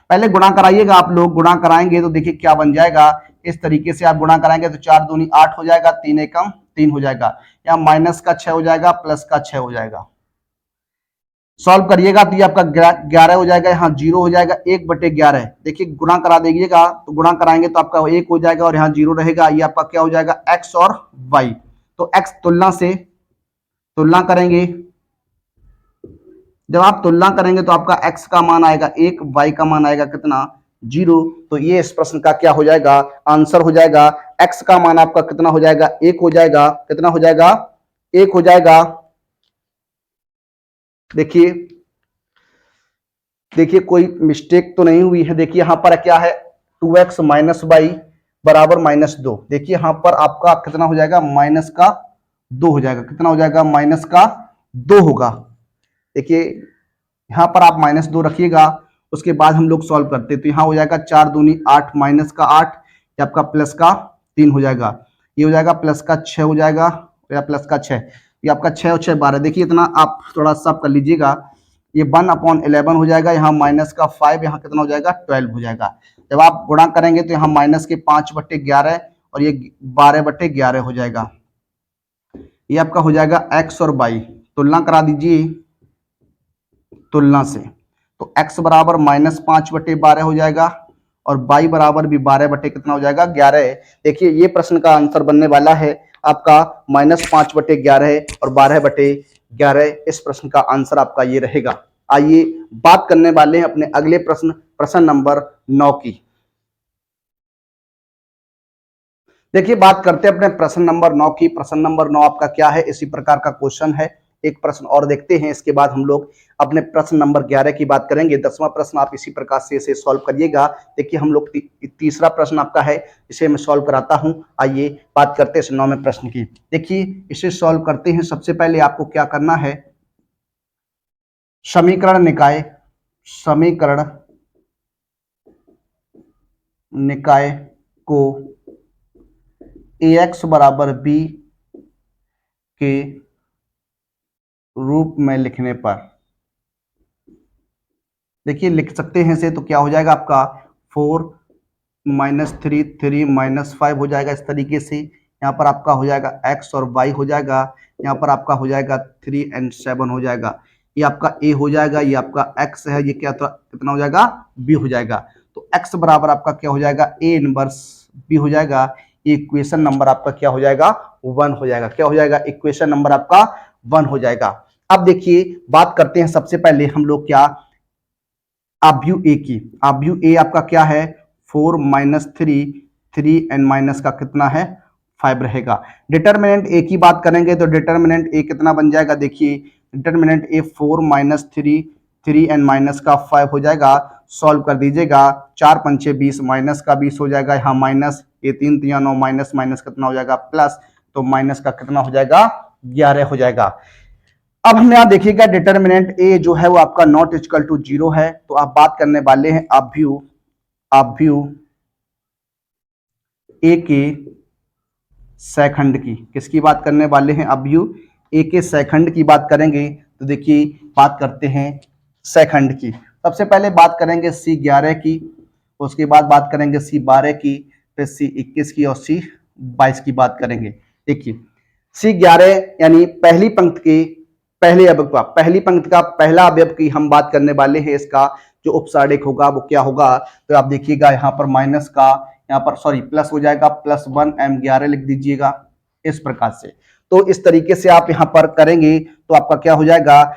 Speaker 1: पहले गुणा कराइएगा, आप लोग गुणा कराएंगे तो देखिए क्या बन जाएगा। इस तरीके से आप गुणा कराएंगे तो 4 दूनी 8 हो जाएगा, 3 एकम 3 हो जाएगा, यहाँ माइनस का 6 हो जाएगा, प्लस का 6 हो जाएगा। सॉल्व करिएगा तो ये आपका 11 हो जाएगा, यहाँ 0 हो जाएगा, 1/11। देखिए गुणा करा दीजिएगा तो गुणा कराएंगे तो आपका 1 हो जाएगा और यहाँ 0 रहेगा। ये आपका क्या हो जाएगा x और y। तो x तुलना करेंगे, जब आप तुलना करेंगे तो आपका x का मान आएगा 1, y का मान आएगा कितना 0। तो ये इस प्रश्न का क्या हो जाएगा आंसर हो जाएगा। x का मान आपका कितना हो जाएगा 1 हो जाएगा, कितना हो जाएगा 1 हो जाएगा। देखिए कोई मिस्टेक तो नहीं हुई है। देखिए यहां पर क्या है 2x माइनस y बराबर -2। देखिए यहां पर आपका कितना हो जाएगा माइनस का 2 हो जाएगा, कितना हो जाएगा माइनस का 2 होगा। देखिए यहां पर आप -2 रखिएगा, उसके बाद हम लोग सॉल्व करते हैं तो यहाँ हो जाएगा 4 दूनी 8 माइनस का 8, ये आपका प्लस का 3 हो जाएगा, ये हो जाएगा प्लस का 6 हो जाएगा या प्लस का 6, ये आपका 6 और 6 12। देखिए इतना आप थोड़ा सा कर लीजिएगा, ये 1 अपॉन 11 हो जाएगा, यहाँ माइनस का 5, यहाँ कितना हो जाएगा 12 हो जाएगा। जब आप गुणा करेंगे तो यहाँ माइनस के 5/11 और ये 12/11 हो जाएगा। ये आपका हो जाएगा x और y। तुलना करा दीजिए तुलना से, तो x बराबर -5/12 हो जाएगा और y बराबर भी 12 कितना हो जाएगा 11। देखिए ये प्रश्न का आंसर बनने वाला है आपका -5/11 और 12/11। इस प्रश्न का आंसर आपका ये रहेगा। आइए बात करने वाले हैं अपने अगले प्रश्न नंबर 9 की। देखिए बात करते हैं अपने प्रश्न नंबर 9 की। प्रश्न नंबर 9 आपका क्या है, इसी प्रकार का क्वेश्चन है। एक प्रश्न और देखते हैं, इसके बाद हम लोग अपने प्रश्न नंबर 11 की बात करेंगे। 10वां प्रश्न आप इसी प्रकार से इसे सॉल्व करिएगा। देखिए हम लोग तीसरा प्रश्न आपका है, इसे मैं सॉल्व कराता हूं। आइए बात करते हैं 9वें प्रश्न की। देखिए इसे सॉल्व करते हैं। सबसे पहले आपको क्या करना है, समीकरण निकाय को ax बराबर b के रूप में लिखने पर, देखिए लिख सकते हैं इसे, तो क्या हो जाएगा आपका 4 - 3 3 - 5 हो जाएगा। इस तरीके से यहाँ पर आपका हो जाएगा x और y हो जाएगा। यहाँ पर आपका हो जाएगा 3 और 7 हो जाएगा। ये आपका a हो जाएगा, ये आपका x है, ये क्या कितना हो जाएगा b हो जाएगा। तो x बराबर आपका क्या हो जाएगा a इनवर्स b हो जाएगा। ये इक्वेशन नंबर आपका क्या हो जाएगा 1 हो जाएगा। क्या हो जाएगा, इक्वेशन नंबर आपका 1 हो जाएगा। अब देखिए बात करते हैं सबसे पहले हम लोग क्या, आव्यूह ए की। आव्यूह ए आपका क्या है 4 - 3 3 एंड माइनस का कितना है 5 रहेगा। डिटर्मिनेंट ए की बात करेंगे तो डिटर्मिनेंट ए कितना बन जाएगा, देखिए डिटर्मिनेंट ए 4 - 3 3 एंड माइनस का 5 हो जाएगा। सॉल्व कर दीजिएगा, 4 × 5 = 20, माइनस का 20 हो जाएगा। यहाँ माइनस, ये 3 × 3 = 9, माइनस माइनस कितना हो जाएगा प्लस, तो माइनस का कितना हो जाएगा 11 हो जाएगा। अब हम यहाँ देखिएगा डिटर्मिनेंट ए जो है वो आपका नॉट इक्वल टू 0 है। तो आप बात करने वाले हैं आव्यूह ए के सेकंड की। किसकी बात करने वाले हैं, आव्यूह ए के सेकंड की बात करेंगे। तो देखिए बात करते हैं सेकंड की। सबसे पहले बात करेंगे C11 की, उसके बाद बात करेंगे C12 की, फिर C21 की और C22 की बात करेंगे। देखिए C11 यानी पहली पंक्ति के पहले अवयव का, पहली पंक्ति का पहला अवयव की हम बात करने वाले हैं। इसका जो उपसारिक होगा वो क्या होगा, तो आप देखिएगा यहाँ पर माइनस का, यहाँ पर सॉरी प्लस हो जाएगा, +1 M11 लिख दीजिएगा इस प्रकार से। तो इस तरीके से आप यहाँ पर करेंगे तो आपका क्या हो जाएगा,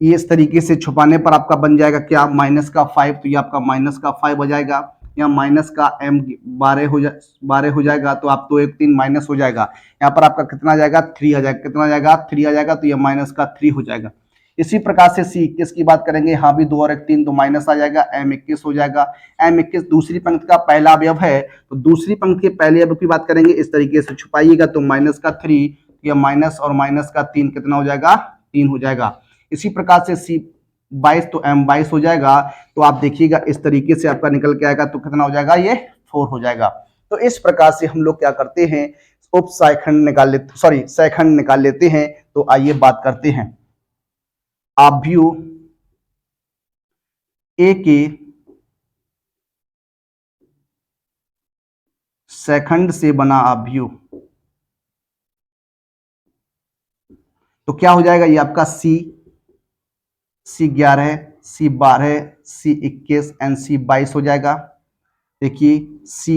Speaker 1: ये इस तरीके से छुपाने पर आपका बन जाएगा क्या माइनस का 5, तो ये आपका माइनस का 5 हो जाएगा। यहाँ माइनस का M12 हो जाएगा, तो आप 2 1 3 माइनस हो जाएगा। यहाँ पर आपका कितना आ जाएगा 3 आ जाएगा, कितना आ जाएगा 3 आ जाएगा, तो ये माइनस का 3 हो जाएगा। इसी प्रकार से C21 की बात करेंगे, यहाँ भी 2 और 1 3, तो माइनस आ जाएगा, M21 हो जाएगा। M21 दूसरी पंक्ति का पहला अवयव है, तो दूसरी पंक्ति के पहले अवयव की बात करेंगे, इस तरीके से छुपाइएगा, तो माइनस का 3, या माइनस और माइनस का 3 कितना हो जाएगा 3 हो जाएगा। इसी प्रकार से C22 तो M22 हो जाएगा। तो आप देखिएगा इस तरीके से आपका निकल के आएगा, तो कितना हो जाएगा ये 4 हो जाएगा। तो इस प्रकार से हम लोग क्या करते हैं, उपसायखंड निकाल लेते, सॉरी सेकंड निकाल लेते हैं। तो आइए बात करते हैं आव्यूह ए के सेकंड से बना आव्यूह, तो क्या हो जाएगा, ये आपका C11 C12 C21 and C22 हो जाएगा। देखिए C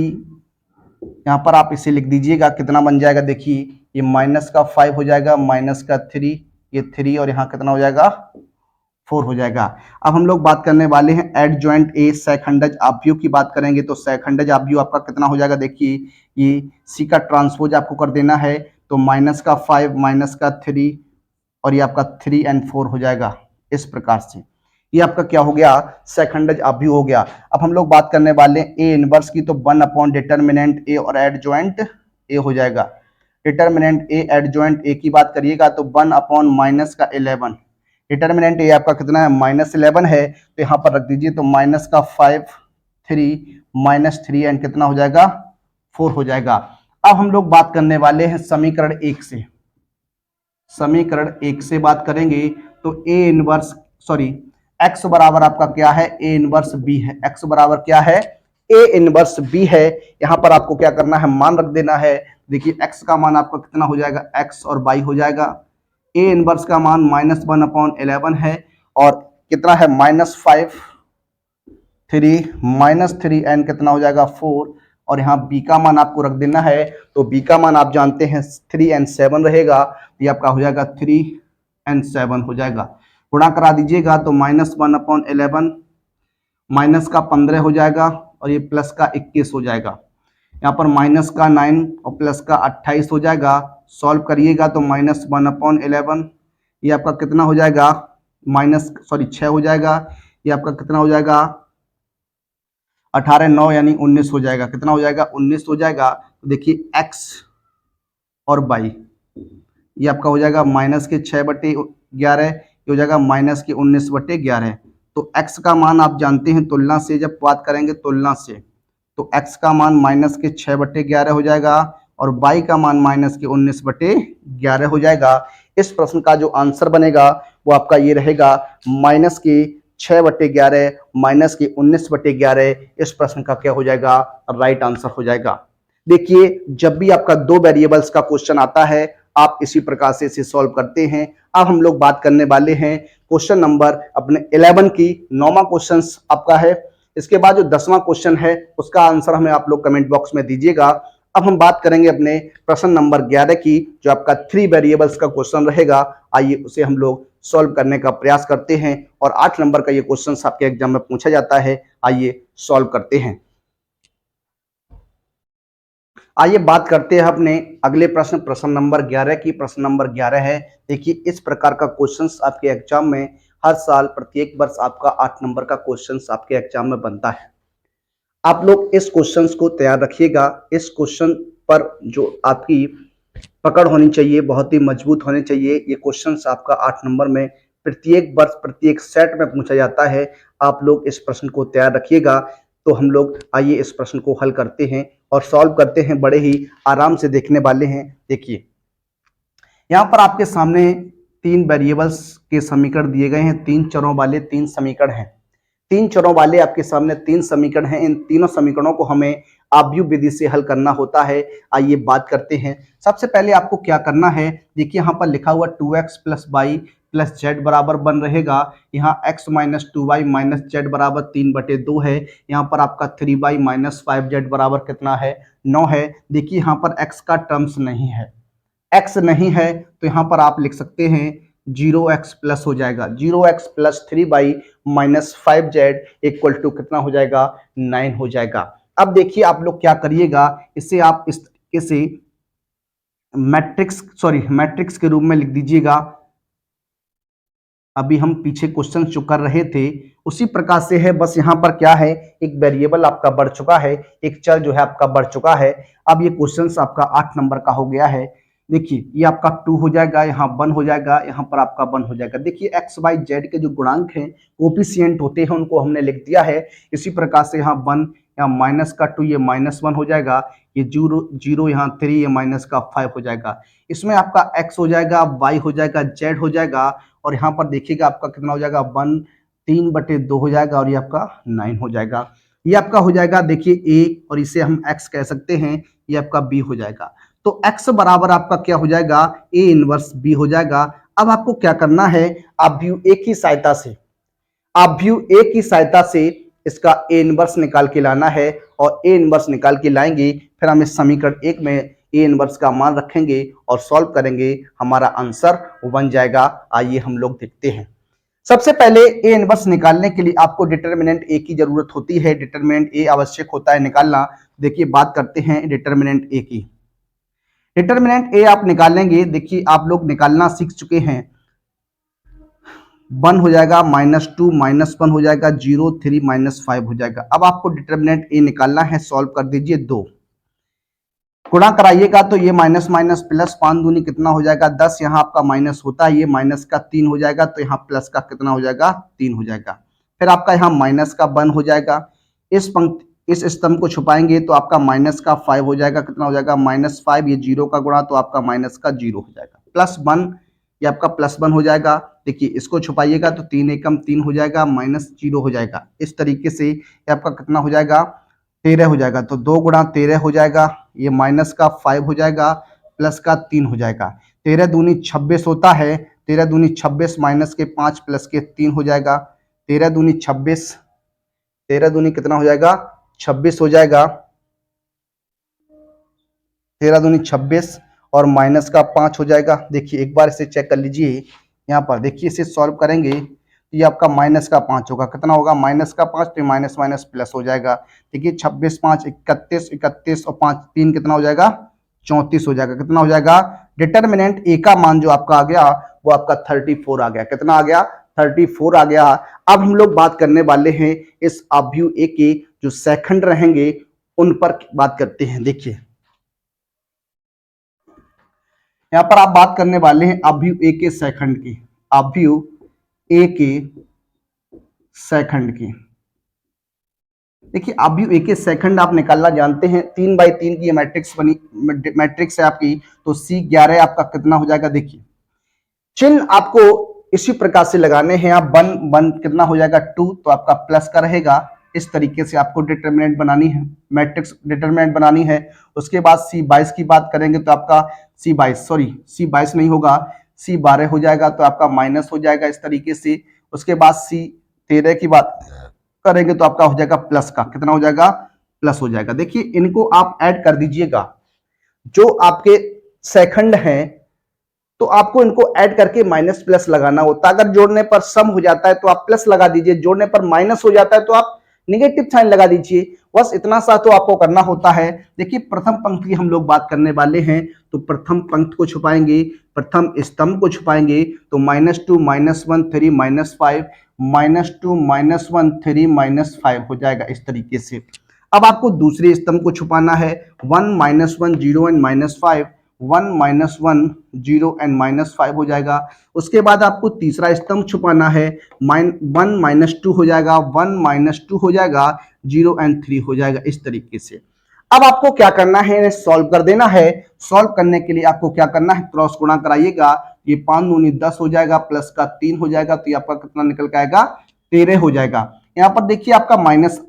Speaker 1: यहाँ पर आप इसे लिख दीजिएगा, कितना बन जाएगा, देखिए ये माइनस का 5 हो जाएगा, माइनस का 3, ये 3 और यहाँ कितना हो जाएगा 4 हो जाएगा। अब हम लोग बात करने वाले हैं एडजॉइंट ए सेकंडज आव्यूह की बात करेंगे। तो सेकंडज आव्यूह आपका कितना हो जाएगा, देखिए ये सी का ट्रांसपोज आपको कर देना है, तो माइनस का 5 माइनस का 3 और ये आपका 3 और 4 हो जाएगा। इस प्रकार से ये आपका क्या हो गया सेकंडज आव्यूह हो गया। अब हम लोग बात करने वाले हैं ए इनवर्स की, तो 1 डिटर्मिनेंट ए और एडजॉइंट ए हो जाएगा। डिटर्मिनेंट ए एडजॉइंट ए की बात करिएगा तो 1 माइनस का 11। डिटर्मिनेंट ए आपका कितना है -11 है, तो यहाँ पर रख दीजिए, तो माइनस का 5 3 -3 एंड कितना हो जाएगा 4 हो जाएगा। अब हम लोग बात करने वाले हैं समीकरण 1 से। समीकरण 1 से बात करेंगे तो ए इनवर्स सॉरी x बराबर आपका क्या है ए इनवर्स बी है। x बराबर क्या है ए इनवर्स बी है। यहाँ पर आपको क्या करना है मान रख देना है। देखिए x का मान आपका कितना हो जाएगा x और y हो जाएगा। ए इनवर्स का मान -1/11 है और कितना है -5 3 एंड कितना हो जाएगा 4 और यहाँ b का मान आपको रख देना है। तो b का मान आप जानते हैं 3 और 7 रहेगा, ये आपका हो जाएगा 3 और 7 हो जाएगा। गुणा करा दीजिएगा तो -1/11 माइनस का 15 हो जाएगा और ये प्लस का 21 हो जाएगा। यहाँ पर माइनस का 9 और प्लस का 28 हो जाएगा। सॉल्व करिएगा तो -1/11, ये आपका कितना हो जाएगा, 6 हो जाएगा। ये आपका कितना हो जाएगा, 18 9 यानी 19 हो जाएगा। कितना हो जाएगा, 19 हो जाएगा। तो देखिए x और y, ये आपका हो जाएगा -6/11, ये हो जाएगा -19/11। तो x का मान आप जानते हैं, तुलना से जब बात करेंगे तुलना से, तो x का मान -6/11 हो जाएगा और y का मान -19/11 हो जाएगा। इस प्रश्न का जो आंसर बनेगा वो आपका ये रहेगा, -6/11 -19/11। इस प्रश्न का क्या हो जाएगा, राइट आंसर हो जाएगा। देखिए जब भी आपका दो वेरिएबल्स का क्वेश्चन आता है आप इसी प्रकार से इसे सॉल्व करते हैं। अब हम लोग बात करने वाले हैं क्वेश्चन नंबर अपने 11 की, 9वां क्वेश्चन आपका है। इसके बाद जो 10वां क्वेश्चन है उसका आंसर हमें आप लोग कमेंट बॉक्स में दीजिएगा। अब हम बात करेंगे अपने प्रश्न नंबर 11 की, जो आपका 3 वेरिएबल्स का क्वेश्चन रहेगा। आइए उसे हम लोग सॉल्व करने का प्रयास करते हैं और 8 नंबर का ये क्वेश्चन आपके एग्जाम में पूछा जाता है। आइए सॉल्व करते हैं। आइए बात करते हैं अपने अगले प्रश्न, प्रश्न नंबर 11 की। प्रश्न नंबर 11 है, देखिए इस प्रकार का क्वेश्चंस आपके एग्जाम में हर साल प्रत्येक वर्ष आपका 8 नंबर का क्वेश्चंस आपके एग्जाम में बनता है। आप लोग इस क्वेश्चंस को तैयार रखिएगा। इस क्वेश्चन पर जो आपकी पकड़ होनी चाहिए, बहुत ही मजबूत होने चाहिए। ये क्वेश्चंस आपका 8 नंबर में प्रत्येक वर्ष प्रत्येक सेट में पूछा जाता है। आप लोग इस प्रश्न को तैयार रखिएगा। तो हम लोग आइए इस प्रश्न को हल करते हैं और सॉल्व करते हैं, बड़े ही आराम से देखने वाले हैं। देखिए यहाँ पर आपके सामने 3 वेरिएबल्स के समीकरण दिए गए हैं, 3 चरों वाले 3 समीकरण हैं। 3 चरों वाले आपके सामने 3 समीकरण हैं। इन तीनों समीकरणों को हमें आव्यूह विधि से हल करना होता है। आइए बात करते हैं। सबसे पहले आपको क्या करना है, देखिए यहाँ पर लिखा हुआ 2x + y + z बराबर 1 रहेगा। यहाँ x - 2y - z बराबर 3/2 है। यहाँ पर आपका 3y - 5z बराबर कितना है, 9 है। देखिए यहाँ पर x का टर्म्स नहीं है, x नहीं है तो यहाँ पर आप लिख सकते हैं 0x प्लस हो जाएगा। 0x + 3y - 5z = कितना हो जाएगा, 9 हो जाएगा। अब देखिए आप लोग क्या करिएगा, इसे आप इस तरीके से मैट्रिक्स के रूप में लिख दीजिएगा। अभी हम पीछे क्वेश्चन जो कर रहे थे उसी प्रकार से है, बस यहाँ पर क्या है, एक वेरिएबल आपका बढ़ चुका है, एक चर जो है आपका बढ़ चुका है। अब ये क्वेश्चन आपका 8 नंबर का हो गया है। देखिए ये आपका 2 हो जाएगा, यहाँ 1 हो जाएगा, यहाँ पर आपका 1 हो जाएगा। देखिए एक्स वाई जेड के जो गुणांक हैं, कोफिशिएंट होते हैं, उनको हमने लिख दिया है। इसी प्रकार से यहाँ 1, यहाँ -2, ये -1 हो जाएगा, ये 0 यहाँ 3, ये -5 हो जाएगा। इसमें आपका x हो जाएगा, y हो जाएगा, z हो जाएगा और यहाँ पर देखिएगा आपका कितना हो जाएगा, 1 3/2 हो जाएगा और ये आपका 9 हो जाएगा। ये आपका हो जाएगा देखिए a, और इसे हम x कह सकते हैं, ये आपका b हो जाएगा। तो x बराबर आपका क्या हो जाएगा, a इनवर्स b हो जाएगा। अब आपको क्या करना है, आव्यूह a की सहायता से, आव्यूह a की सहायता से इसका a इनवर्स निकाल के लाना है और a इनवर्स निकाल के लाएंगे, फिर हम इस समीकरण 1 में a इनवर्स का मान रखेंगे और सॉल्व करेंगे, हमारा आंसर बन जाएगा। आइए हम लोग देखते हैं। सबसे पहले a इनवर्स निकालने के लिए आपको डिटर्मिनेंट a की जरूरत होती है। डिटर्मिनेंट a आवश्यक होता है निकालना। देखिए बात करते हैं डिटर्मिनेंट a की। डिटर्मिनेंट a आप निकालेंगे, देखिए आप लोग निकालना सीख चुके हैं। 1 हो जाएगा, -2 -1 हो जाएगा, 0 3 -5 हो जाएगा। अब आपको डिटर्मिनेंट a निकालना है, सॉल्व कर दीजिए। 2 गुणा कराइएगा तो ये माइनस माइनस प्लस, 5 दूनी कितना हो जाएगा, 10। यहाँ आपका माइनस होता है, ये माइनस का 3 हो जाएगा, तो यहाँ प्लस का कितना हो जाएगा, 3 हो जाएगा। फिर आपका यहाँ माइनस का 1 हो जाएगा। इस स्तंभ को छुपाएंगे तो आपका माइनस का 5 हो जाएगा, कितना हो जाएगा, -5। ये 0 का गुणा तो आपका माइनस का 0 हो जाएगा। +1, ये आपका +1 हो जाएगा। देखिए इसको छुपाइएगा तो 3 एकम 3 हो जाएगा, -0 हो जाएगा। इस तरीके से ये आपका कितना हो जाएगा, 13 हो जाएगा। तो 2 गुणा 13 हो जाएगा, ये माइनस का 5 हो जाएगा, प्लस का 3 हो जाएगा। 13 दूनी 26 होता है, 13 दूनी 26, माइनस के 5 प्लस के 3 हो जाएगा। 13 दूनी 26, 13 दूनी कितना हो जाएगा, 26 हो जाएगा। 13 दूनी 26 और माइनस का 5 हो जाएगा। देखिए एक बार इसे चेक कर लीजिए, यहाँ पर देखिए इसे सॉल्व करेंगे तो ये आपका माइनस का 5 होगा। कितना होगा? माइनस का 5, तो माइनस माइनस प्लस हो जाएगा। देखिए 26 5 31, 31 और 5 3 कितना हो जाएगा? 34 हो जाएगा। कितना हो जाएगा? डिटर्मिनेंट ए का मान जो आपका आ गया वो आपका 34 आ गया। कितना आ गया? 34 आ गया। अब हम लोग बात करने वाले हैं इस अवयव ए के जो सेकंड रहेंगे उन पर बात करते हैं। देखिए यहां पर आप बात करने वाले हैं अवयव ए के सेकंड की, अवयव ए के सेकंड की। देखिए अवयव ए के सेकंड आप निकालना जानते हैं, 3x3 की मैट्रिक्स बनी, मैट्रिक्स है आपकी, तो C11 आपका कितना हो जाएगा? देखिए चिन्ह आपको इसी प्रकार से लगाने हैं। आप 1 कितना हो जाएगा? 2, तो आपका प्लस का रहेगा। इस तरीके से आपको डिटरमिनेंट बनानी है, मैट्रिक्स डिटरमिनेंट बनानी है। उसके बाद C22 की बात करेंगे तो आपका C22 नहीं होगा, C12 हो जाएगा, तो आपका माइनस हो जाएगा इस तरीके से। उसके बाद C13 की बात करेंगे तो आपका हो जाएगा प्लस का। कितना हो जाएगा? प्लस हो जाएगा। देखिए इनको आप ऐड कर दीजिएगा, जो आपके सेकंड हैं तो आपको इनको ऐड करके माइनस प्लस लगाना होता है। अगर जोड़ने पर सम हो जाता है तो आप प्लस लगा दीजिए, जोड़ने पर माइनस हो जाता है तो आप निगेटिव साइन लगा दीजिए। बस इतना सा तो आपको करना होता है। देखिए प्रथम पंक्ति हम लोग बात करने वाले हैं, तो प्रथम पंक्ति को छुपाएंगे, प्रथम स्तंभ को छुपाएंगे, तो -2 -1 3 -5, -2 -1 3 -5 हो जाएगा इस तरीके से। अब आपको दूसरे स्तंभ को छुपाना है, 1 -1 0 एंड -5, 1 -1 0 एंड -5 हो जाएगा। उसके बाद आपको तीसरा स्तंभ छुपाना है, 1 -2 हो जाएगा, 1 -2 हो जाएगा, 0 एंड 3 हो जाएगा इस तरीके से। अब आपको क्या करना है? सॉल्व कर देना है। सॉल्व करने के लिए आपको क्या करना है? क्रॉस गुणा कराइएगा, ये 5 दूनी 10 हो जाएगा, प्लस का 3 हो जाएगा, तो ये आपका कितना निकल के आएगा? 13 हो जाएगा। यहाँ पर देखिए आपका माइनस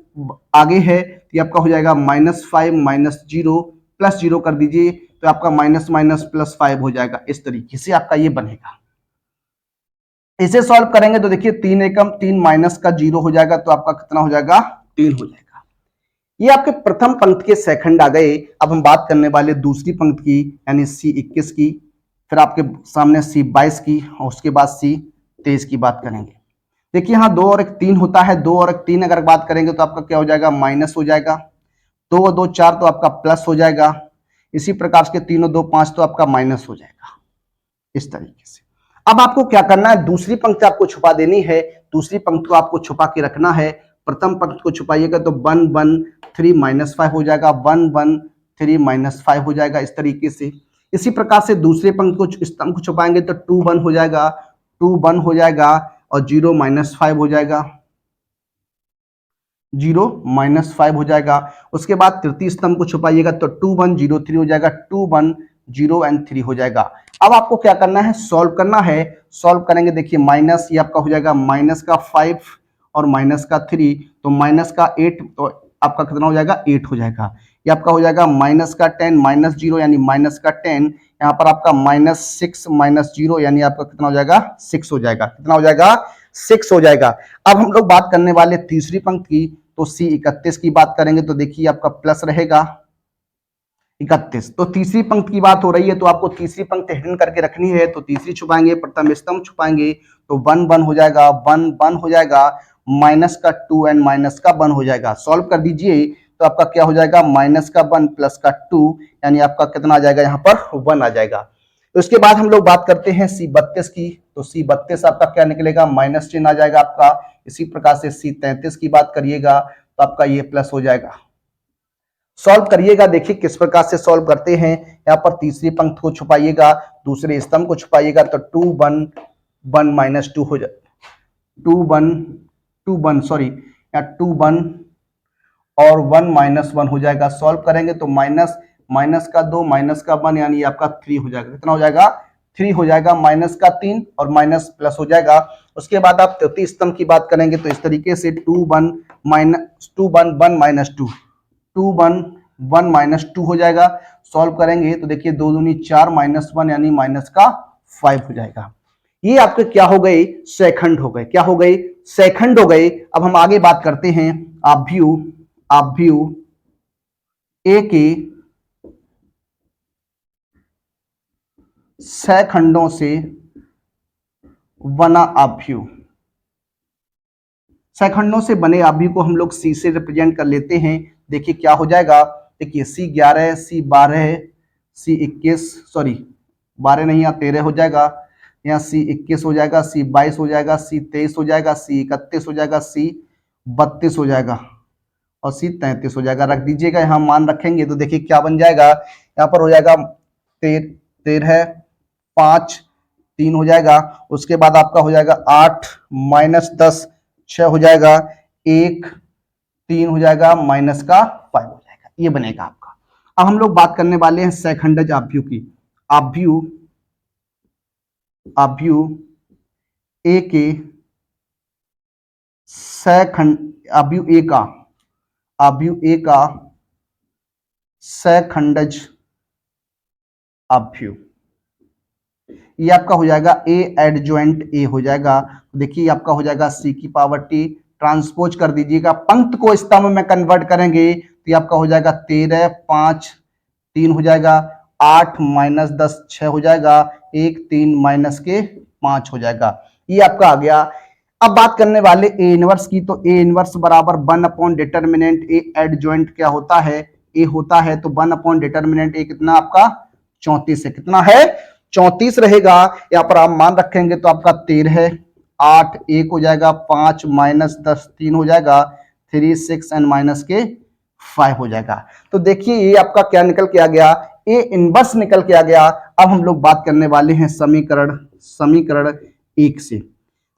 Speaker 1: आगे है, तो ये आपका हो जाएगा -5 -0 प्लस 0 कर दीजिए, तो आपका माइनस माइनस प्लस 5 हो जाएगा। इस तरीके से आपका ये बनेगा। इसे सॉल्व करेंगे तो देखिए 3 एकम 3 माइनस का 0 हो जाएगा, तो आपका कितना हो जाएगा? 3 हो जाएगा। ये आपके प्रथम पंक्ति के सेकंड आ गए। अब हम बात करने वाले दूसरी पंक्ति की, यानी C21 की, फिर आपके सामने C22 की, और उसके बाद C23 की बात करेंगे। देखिए यहाँ 2 और 1 3 होता है, 2 और 1 3 अगर बात करेंगे तो आपका क्या हो जाएगा? माइनस हो जाएगा। 2 और 2 4 तो आपका प्लस हो जाएगा। इसी प्रकार से 3 और 2 5 तो आपका माइनस हो जाएगा इस तरीके से। अब आपको क्या करना है? दूसरी पंक्ति आपको छुपा देनी है, दूसरी पंक्ति को आपको छुपा के रखना है। प्रथम पंक्ति को छुपाइएगा तो 1 1 3 -5 हो जाएगा, 1 1 3 -5 हो जाएगा इस तरीके से। इसी प्रकार से दूसरे पंक्ति को स्तंभ को छुपाएंगे तो 2 1 हो जाएगा, 2 1 हो जाएगा, और 0 -5 हो जाएगा, 0 -5 हो जाएगा। उसके बाद तृतीय स्तंभ को छुपाइएगा तो 2 1 0 3 हो जाएगा, 2 1 0 एंड 3 हो जाएगा। अब आपको क्या करना है? सॉल्व करना है। सॉल्व करेंगे, देखिए माइनस ये आपका हो जाएगा माइनस का 5 और माइनस का 3, तो माइनस का 8, तो आपका कितना हो जाएगा? 8 हो जाएगा। ये आपका हो जाएगा माइनस का 10 -0 यानी माइनस का 10, यहाँ पर आपका -6 -0 यानी आपका कितना हो जाएगा? 6 हो जाएगा। कितना हो जाएगा? 6 हो जाएगा। अब हम लोग बात करने वाले तीसरी पंक्ति की, तो C31 की बात करेंगे तो देखिए आपका प्लस रहेगा 31। तो तीसरी पंक्ति की बात हो रही है, तो आपको तीसरी पंक्ति हिडन करके रखनी है, तो तीसरी छुपाएंगे, प्रथम स्तंभ छुपाएंगे, तो 1 1 हो जाएगा, 1 1 हो जाएगा, माइनस का 2 एंड माइनस का 1 हो जाएगा। सॉल्व कर दीजिए तो आपका क्या हो जाएगा? माइनस का 1 प्लस का 2, यानी आपका कितना आ जाएगा? यहाँ पर 1 आ जाएगा। तो इसके बाद हम लोग बात करते हैं C32 की, तो C32 आपका क्या निकलेगा? माइनस चिन्ह आ जाएगा आपका। इसी प्रकार से C33 की बात करिएगा तो आपका ये प्लस हो जाएगा। सॉल्व करिएगा, देखिए किस प्रकार से सॉल्व करते हैं। यहाँ पर तीसरी पंक्ति को छुपाइएगा, दूसरे स्तंभ को छुपाइएगा, तो 2 1 1 -2 हो जाए, 2 1 2 1 सॉरी, यहाँ 2 1 और 1 -1 हो जाएगा। सॉल्व करेंगे तो माइनस का 2 माइनस का 1 यानी आपका 3 हो जाएगा। कितना हो जाएगा? 3 हो जाएगा। माइनस का 3 और माइनस प्लस हो जाएगा। उसके बाद आप तृतीय स्तंभ की बात करेंगे तो इस तरीके से 2 1 -2 1 1 -2 2 1 1 -2 हो जाएगा। सॉल्व करेंगे तो देखिए 2 दूनी 4 -1 यानी माइनस का 5 हो जाएगा। ये आपके क्या हो गए? सेकंड हो गए। क्या हो गए? सेकंड हो गए। अब हम आगे बात करते हैं अवयव ए के सैखंडों से बना अवयव। सैखंडों से बने अवयव को हम लोग सी से रिप्रेजेंट कर लेते हैं। देखिए क्या हो जाएगा, देखिए C11, C12, C21, सॉरी 12 नहीं, यहाँ 13 हो जाएगा, यहाँ C21 हो जाएगा, C22 हो जाएगा, C23 हो जाएगा, C31 हो जाएगा, C32 हो जाएगा और C33 हो जाएगा। रख दीजिएगा, यहाँ मान रखेंगे तो देखिए क्या बन जाएगा, यहाँ पर हो जाएगा 13, 5, 3 हो जाएगा। उसके बाद आपका हो जाएगा 8 माइनस 10, 6 हो जाएगा, 1, 3 हो जाएगा, माइनस का 5 हो जाएगा। ये बनेगा आपका। अब हम लोग बात करने वाले हैं सैखंडज अवयव की। अवयव ए के अवयव ए का सैखंडज अवयव, ये आपका हो जाएगा ए एडजॉइंट ए हो जाएगा। देखिए आपका हो जाएगा C की पावर T, ट्रांसपोज कर दीजिएगा, पंक्त को स्तंभ में कन्वर्ट करेंगे तो ये आपका हो जाएगा 13, 5, 3 हो जाएगा, 8 माइनस 10, 6 हो जाएगा, 1, 3 माइनस के 5 हो जाएगा। ये आपका आ गया। अब बात करने वाले ए इनवर्स की, तो ए इनवर्स बराबर 1 अपॉन डिटर्मिनेंट ए एडजॉइंट क्या होता है, ए होता है, तो 1 अपॉन डिटर्मिनेंट ए कितना आपका 34 है, कितना है 34 रहेगा। यहाँ पर आप मान रखेंगे तो आपका 13, 8, 1 हो जाएगा, 5 माइनस 10, 3 हो जाएगा, 3, 6 एंड माइनस के 5 हो जाएगा। तो देखिए ये आपका क्या निकल के आ गया, ए इनवर्स निकल के आ गया। अब हम लोग बात करने वाले हैं समीकरण 1 से।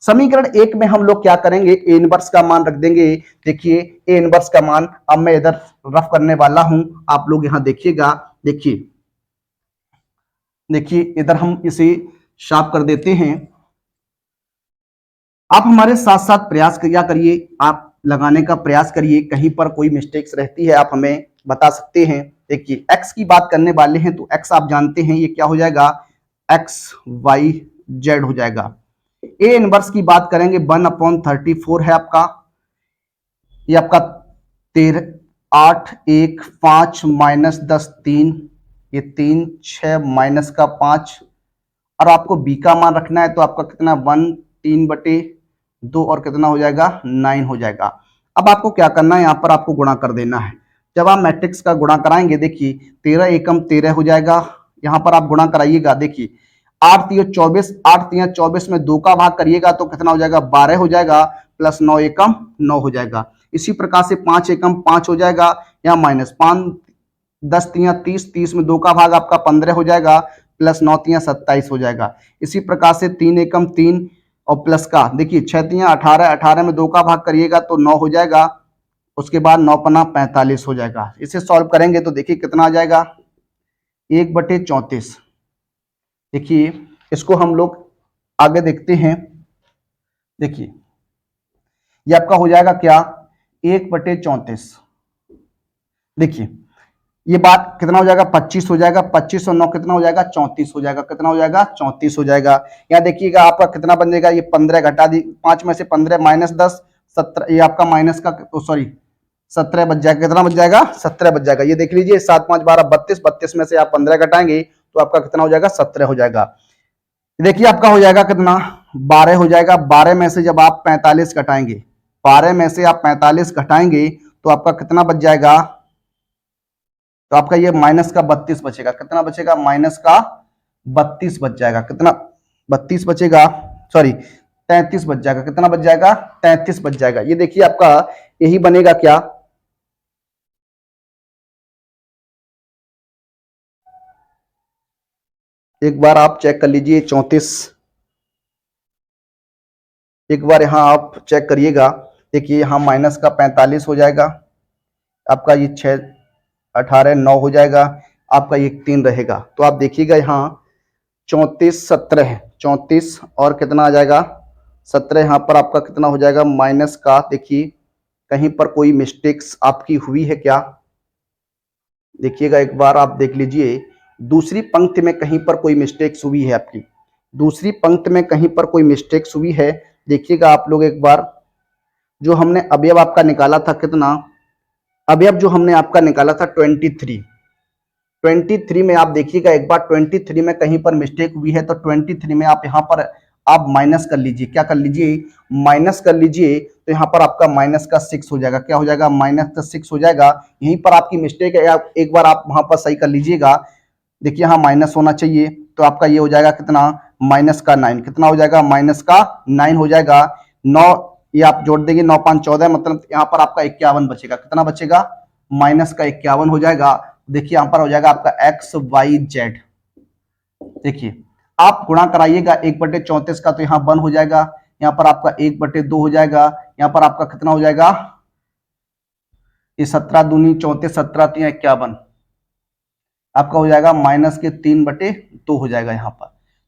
Speaker 1: समीकरण 1 में हम लोग क्या करेंगे, ए इनवर्स का मान रख देंगे। देखिए ए इनवर्स का मान अब मैं इधर रफ करने वाला हूं, आप लोग यहां देखिएगा। देखिए इधर हम इसे शार्प कर देते हैं। आप हमारे साथ साथ प्रयास किया करिए, आप लगाने का प्रयास करिए, कहीं पर कोई मिस्टेक्स रहती है आप हमें बता सकते हैं। देखिए x की बात करने वाले हैं तो x आप जानते हैं ये क्या हो जाएगा, x y z हो जाएगा। ए इनवर्स की बात करेंगे 1/34 है आपका, ये आपका 13, 8, 1, 5 माइनस 10, 3, ये 3, 6 माइनस का 5, और आपको बी का मान रखना है तो आपका कितना 1, 3/2 और कितना हो जाएगा 9 हो जाएगा। अब आपको क्या करना है, यहाँ पर आपको गुणा कर देना है। जब आप मैट्रिक्स का गुणा कराएंगे, देखिए 13 एकम 13 हो जाएगा, यहाँ पर आप गुणा कराइएगा। देखिए 8 3 24, 8 3 24 में 2 का भाग करिएगा तो कितना हो जाएगा 12 हो जाएगा, प्लस 9 एकम 9 हो जाएगा। इसी प्रकार से 5 एकम 5 हो जाएगा, यहाँ माइनस 5, 10 3 30, 30 में 2 का भाग आपका 15 हो जाएगा, प्लस 9 3 27 हो जाएगा। इसी प्रकार से 3 एकम 3 और प्लस का, देखिए 6 3 18, 18 में 2 का भाग करिएगा तो 9 हो जाएगा, उसके बाद 9 पन्ना 45 हो जाएगा। इसे सॉल्व करेंगे तो देखिए कितना आ जाएगा 1/34। देखिए इसको हम लोग आगे देखते हैं। देखिए ये आपका हो जाएगा क्या 1/34। देखिए ये बात कितना हो जाएगा 25 हो जाएगा, 25 और 9 कितना हो जाएगा 34 हो जाएगा, कितना हो जाएगा 34 हो जाएगा। यहाँ देखिएगा आपका कितना बन जाएगा, ये 15 घटा दी, 5 में से 15 माइनस 10, 17, ये आपका माइनस का सॉरी 17 बच जाएगा, कितना बच जाएगा 17 बच जाएगा। ये देख लीजिए 7 5 12 32, 32 में से आप 15 घटाएंगे तो आपका कितना हो जाएगा 17 हो जाएगा। देखिए आपका हो जाएगा कितना 12 हो जाएगा। 12 में से जब आप 45 घटाएंगे, 12 में से आप 45 घटाएंगे तो आपका कितना बच जाएगा, तो आपका ये माइनस का 32 बचेगा, कितना बचेगा माइनस का 32 बच जाएगा, कितना 32 बचेगा, सॉरी 33 बच जाएगा, कितना बच जाएगा 33 बच जाएगा। ये देखिए आपका यही बनेगा क्या, एक बार आप चेक कर लीजिए 34, एक बार यहां आप चेक करिएगा। देखिए यहां माइनस का 45 हो जाएगा, आपका ये 6 18 9 हो जाएगा, आपका ये 3 रहेगा। तो आप देखिएगा यहाँ 34 17 है, 34 और कितना आ जाएगा 17, यहाँ पर आपका कितना हो जाएगा माइनस का, देखिए कहीं पर कोई मिस्टेक्स आपकी हुई है क्या, देखिएगा एक बार आप देख लीजिए। दूसरी पंक्ति में कहीं पर कोई मिस्टेक्स हुई है आपकी, दूसरी पंक्ति में कहीं पर कोई मिस्टेक्स हुई है, देखिएगा आप लोग एक बार। जो हमने अवयव आपका निकाला था कितना, अवयव जो हमने आपका निकाला था 23 में आप देखिएगा एक बार 23 में कहीं पर मिस्टेक हुई है तो 23 में आप यहाँ पर आप माइनस कर लीजिए, क्या कर लीजिए, माइनस कर लीजिए। तो यहाँ पर आपका माइनस का 6 हो जाएगा, क्या हो जाएगा, माइनस का 6 हो जाएगा। यहीं पर आपकी मिस्टेक है, एक बार आप वहां पर सही कर लीजिएगा। देखिए यहाँ माइनस होना चाहिए, तो आपका ये हो जाएगा कितना, माइनस का 9, कितना हो जाएगा, माइनस का 9 हो जाएगा। 9 ये आप जोड़ देंगे, 9 5 14, मतलब यहाँ पर आपका 51 बचेगा, कितना बचेगा, माइनस का 51 हो जाएगा। देखिए यहाँ पर हो जाएगा आपका एक्स वाई जेड। देखिए आप गुणा कराइएगा 1/34 का, तो यहाँ 1 हो जाएगा, यहाँ पर आपका 1/2 हो जाएगा, यहाँ पर आपका कितना हो जाएगा, ये 17 दूनी 34, 17 3 51, आपका हो जाएगा माइनस के 3/2 हो जाएगा यहाँ पर।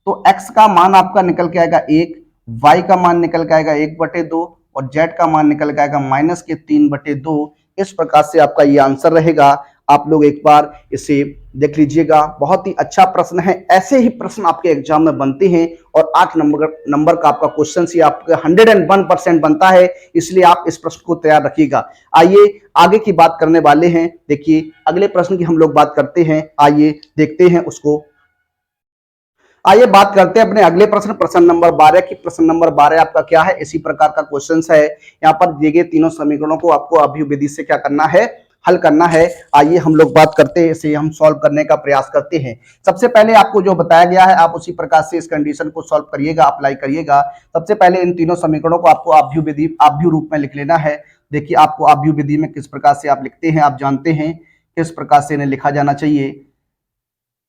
Speaker 1: तो x का मान आपका निकल के आएगा 1, y का मान निकल के आएगा 1/2 और z का मान निकल के आएगा माइनस के 3/2। इस प्रकार से आपका ये आंसर रहेगा। आप लोग एक बार इसे देख लीजिएगा, बहुत ही अच्छा प्रश्न है। ऐसे ही प्रश्न आपके एग्जाम में बनते हैं और 8 नंबर का आपका क्वेश्चन ही आपका 101% बनता है, इसलिए आप इस प्रश्न को तैयार रखिएगा। आइए आगे की बात करने वाले हैं। देखिए अगले प्रश्न की हम लोग बात करते हैं, आइए देखते हैं उसको। आइए बात करते हैं अपने अगले प्रश्न, प्रश्न नंबर 12 की। प्रश्न नंबर 12 आपका क्या है, इसी प्रकार का क्वेश्चन है। यहाँ पर दिए गए तीनों समीकरणों को आपको अभियुक्त विधि से क्या करना है, हल करना है। आइए हम लोग बात करते हैं, इसे हम सॉल्व करने का प्रयास करते हैं। सबसे पहले आपको जो बताया गया है, आप उसी प्रकार से इस कंडीशन को सॉल्व करिएगा, अप्लाई करिएगा। सबसे पहले इन तीनों समीकरणों को आपको अभियुक्त विधि, अभियुक्त रूप में लिख लेना है। देखिए आपको अभियुक्त विधि में किस प्रकार से आप लिखते हैं, आप जानते हैं किस प्रकार से इन्हें लिखा जाना चाहिए।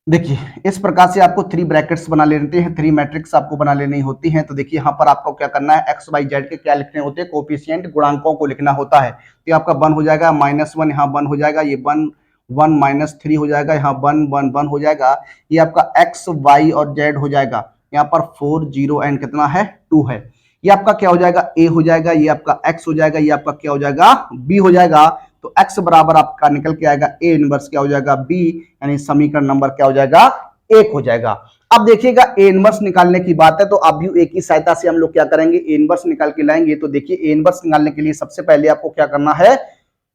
Speaker 1: देखिए इस प्रकार से आपको 3 ब्रैकेट्स बना लेते हैं, 3 मैट्रिक्स आपको बना लेनी होती हैं। तो देखिए यहाँ पर आपको क्या करना है, एक्स वाई जेड के क्या लिखने होते हैं, कोफिशिएंट, गुणांकों को लिखना होता है। तो आपका 1 हो जाएगा, -1 यहाँ 1 हो जाएगा, ये 1 1 -3 हो जाएगा, यहाँ 1 1 1 हो जाएगा। ये आपका एक्स वाई और जेड हो जाएगा, यहाँ पर 4 0 एंड कितना है, 2 है। ये आपका क्या हो जाएगा, ए हो जाएगा, ये आपका एक्स हो जाएगा, ये आपका क्या हो जाएगा, बी हो जाएगा। तो x बराबर आपका निकल के आएगा a इनवर्स क्या हो जाएगा, b, यानी समीकरण नंबर क्या हो जाएगा, 1 हो जाएगा। अब देखिएगा a इनवर्स निकालने की बात है, तो अभियुक्त a की सहायता से हम लोग क्या करेंगे, a इनवर्स निकाल के लाएंगे। तो देखिए a इनवर्स निकालने के लिए सबसे पहले आपको क्या करना है,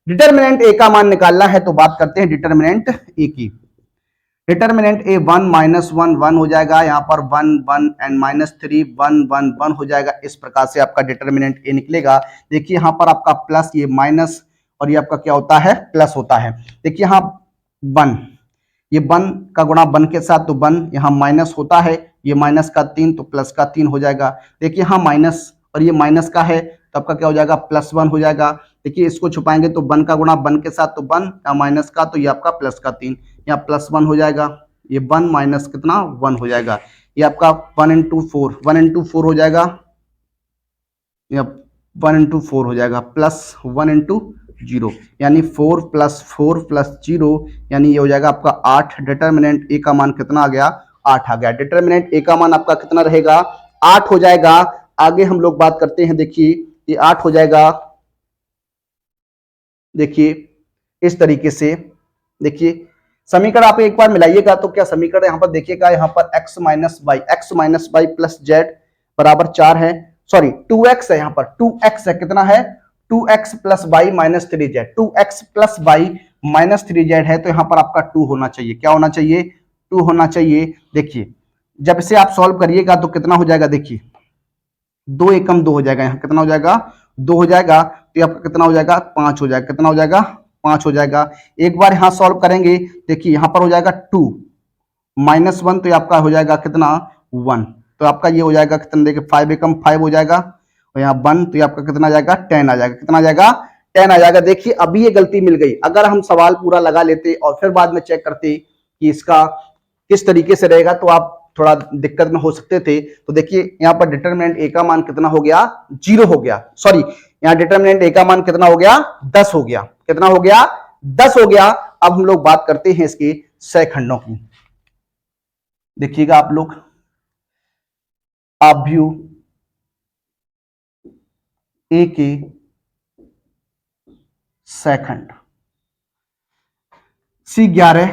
Speaker 1: डिटर्मिनेंट a का मान निकालना है। तो बात करते हैं डिटर्मिनेंट a की। डिटर्मिनेंट a 1 -1 1 हो जाएगा, यहाँ पर 1 1 एंड -3 1 1 1 हो जाएगा। इस प्रकार से आपका डिटर्मिनेंट a निकलेगा। देखिए यहाँ पर आपका प्लस, ये माइनस, और ये आपका क्या होता है, प्लस होता है। देखिए यहाँ 1, ये 1 का गुणा 1 के साथ, तो 1 यहाँ माइनस होता है, ये माइनस का 3 तो प्लस का 3 हो जाएगा। देखिए यहाँ माइनस और ये माइनस का है, तो आपका क्या हो जाएगा, +1 हो जाएगा। देखिए इसको छुपाएंगे तो 1 का गुणा 1 के साथ, तो 1 या माइनस का, तो ये आपका प्लस का 3, यहाँ +1 हो जाएगा। ये 1 माइनस कितना, 1 हो जाएगा। ये आपका 1 × 4 1 × 4 हो जाएगा, या 1 × 4 हो जाएगा, +1 × 0, यानी 4 + 4 + 0, यानी ये हो जाएगा आपका 8। डिटर्मिनेंट ए का मान कितना आ गया, 8 आ गया। डिटर्मिनेंट ए का मान आपका कितना रहेगा, 8 हो जाएगा। आगे हम लोग बात करते हैं, देखिए ये 8 हो जाएगा। देखिए इस तरीके से, देखिए समीकरण आप एक बार मिलाइएगा तो क्या समीकरण यहाँ पर देखिएगा, यहाँ पर x - y + z बराबर 4 है, सॉरी 2x है, यहाँ पर 2x है, कितना है, 2x + y - 3z, 2x + y - 3z है। तो यहाँ पर आपका 2 होना चाहिए, क्या होना चाहिए, 2 होना चाहिए। देखिए जब इसे आप सॉल्व करिएगा तो कितना हो जाएगा, देखिए 2 एकम 2 हो जाएगा, यहाँ कितना हो जाएगा, 2 हो जाएगा। तो आपका कितना हो जाएगा, 5 हो जाएगा, कितना हो जाएगा, 5 हो जाएगा। एक बार यहाँ सॉल्व करेंगे, देखिए यहाँ पर हो जाएगा 2 -1, तो आपका हो जाएगा कितना, 1, तो आपका ये हो जाएगा कितना, देखिए 5 एकम 5 हो जाएगा, और यहाँ 1, तो आपका कितना आ जाएगा, 10 आ जाएगा, कितना आ जाएगा, 10 आ जाएगा। देखिए अभी ये गलती मिल गई, अगर हम सवाल पूरा लगा लेते और फिर बाद में चेक करते कि इसका किस तरीके से रहेगा, तो आप थोड़ा दिक्कत में हो सकते थे। तो देखिए यहाँ पर डिटर्मिनेंट ए का मान कितना हो गया, 0 हो गया, सॉरी यहाँ डिटर्मिनेंट ए का मान कितना हो गया, 10 हो गया, कितना हो गया, 10 हो गया। अब हम लोग बात करते हैं इसके सहखंडों की। देखिएगा आप लोग, अभियुक्त ए के सहखंड C11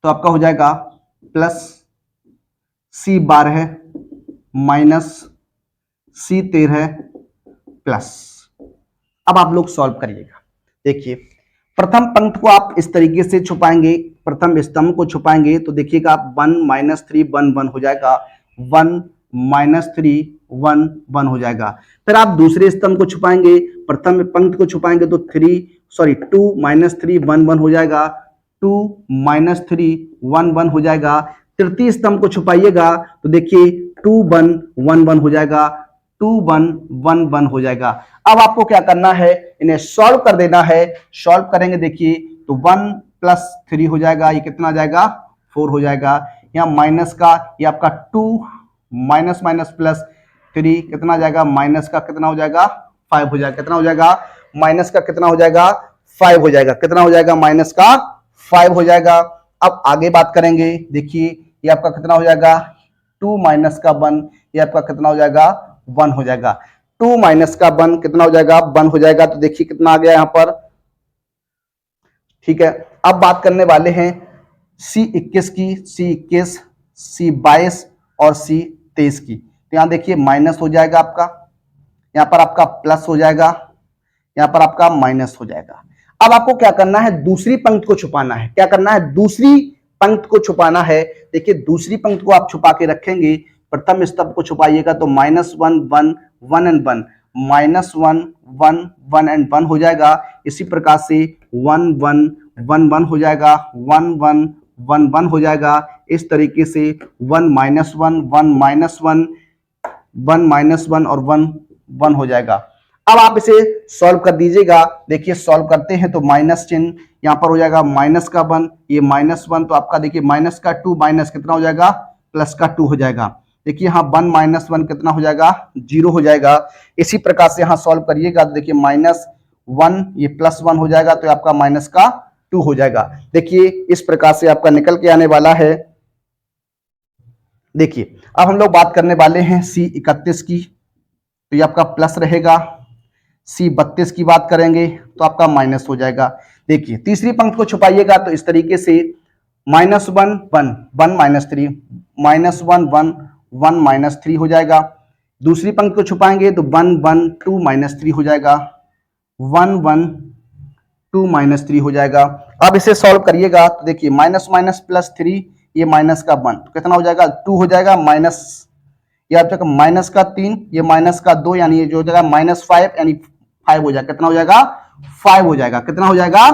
Speaker 1: तो आपका हो जाएगा +C12 -C13 प्लस। अब आप लोग सॉल्व करिएगा। देखिए प्रथम पंक्ति को आप इस तरीके से छुपाएंगे, प्रथम स्तंभ को छुपाएंगे, तो देखिएगा आप 1 - 3 1 1 हो जाएगा, 1 -3 1 हो जाएगा। फिर आप दूसरे स्तंभ को छुपाएंगे, प्रथम पंक्ति को छुपाएंगे तो 2 -3 1 हो जाएगा, 2 -3 1 हो जाएगा। तृतीय स्तंभ को छुपाइएगा तो देखिए 2 1 1 1 हो जाएगा, 2 1 1 1 हो जाएगा। अब आपको क्या करना है, इन्हें सॉल्व कर देना है। सॉल्व करेंगे देखिए तो 1 + 3 हो जाएगा, ये कितना आ जाएगा 4 हो जाएगा। यहाँ माइनस का ये आपका 2 माइनस प्लस 3 कितना आ जाएगा, माइनस का कितना हो जाएगा 5 हो जाएगा। कितना हो जाएगा, माइनस का कितना हो जाएगा 5 हो जाएगा। कितना हो जाएगा, माइनस का 5 हो जाएगा। अब आगे बात करेंगे, देखिए ये आपका कितना हो जाएगा 2 माइनस का 1, ये आपका कितना हो जाएगा 1 हो जाएगा। 2 माइनस का 1 कितना हो जाएगा 1 हो जाएगा। तो देखिए कितना आ गया यहां पर, ठीक है। अब बात करने वाले हैं C21 की, C21, C22 और C23 की। तो यहां देखिए माइनस हो जाएगा आपका, यहां पर आपका प्लस हो जाएगा, यहां पर आपका माइनस हो जाएगा। अब आपको क्या करना है, दूसरी पंक्ति को छुपाना है। क्या करना है, दूसरी पंक्ति को छुपाना है। देखिए दूसरी पंक्ति को आप छुपा के रखेंगे, प्रथम स्तंभ को छुपाइएगा तो -1 1 1 एंड 1, -1 1 1 एंड 1 हो जाएगा। इसी प्रकार से 1 1 1 1 हो जाएगा, 1 1 1 1 हो जाएगा। इस तरीके से 1 -1 1 -1 1 -1 और 1 1 हो जाएगा। अब आप इसे सॉल्व कर दीजिएगा। देखिए सॉल्व करते हैं तो माइनस चिन्ह यहां पर हो जाएगा, माइनस का 1, ये -1 तो आपका देखिए माइनस का 2 माइनस कितना हो जाएगा, प्लस का 2 हो जाएगा। देखिए यहाँ 1 - 1 कितना हो जाएगा 0 हो जाएगा। इसी प्रकार से यहाँ सॉल्व करिएगा तो देखिए -1 ये +1 हो जाएगा, तो आपका माइनस का 2 हो जाएगा। देखिए इस प्रकार से आपका निकल के आने वाला है। देखिए अब हम लोग बात करने वाले हैं C31 की, तो ये आपका प्लस रहेगा। C32 की बात करेंगे तो आपका माइनस हो जाएगा। देखिए तीसरी पंक्ति को छुपाइएगा तो इस तरीके से -1 1 1 -3 -1 1 1 -3 हो जाएगा। दूसरी पंक्ति को छुपाएंगे तो 1 1 2 -3 हो जाएगा, 1 1 2 -3 हो जाएगा। अब इसे सॉल्व करिएगा तो देखिए -+3 ये माइनस का 1 तो कितना हो जाएगा 2 हो जाएगा, माइनस ये आप जाएगा माइनस का 3 ये माइनस का 2 यानी ये जो हो जाएगा -5 यानी 5 हो जाएगा। कितना हो जाएगा 5 हो जाएगा। कितना हो जाएगा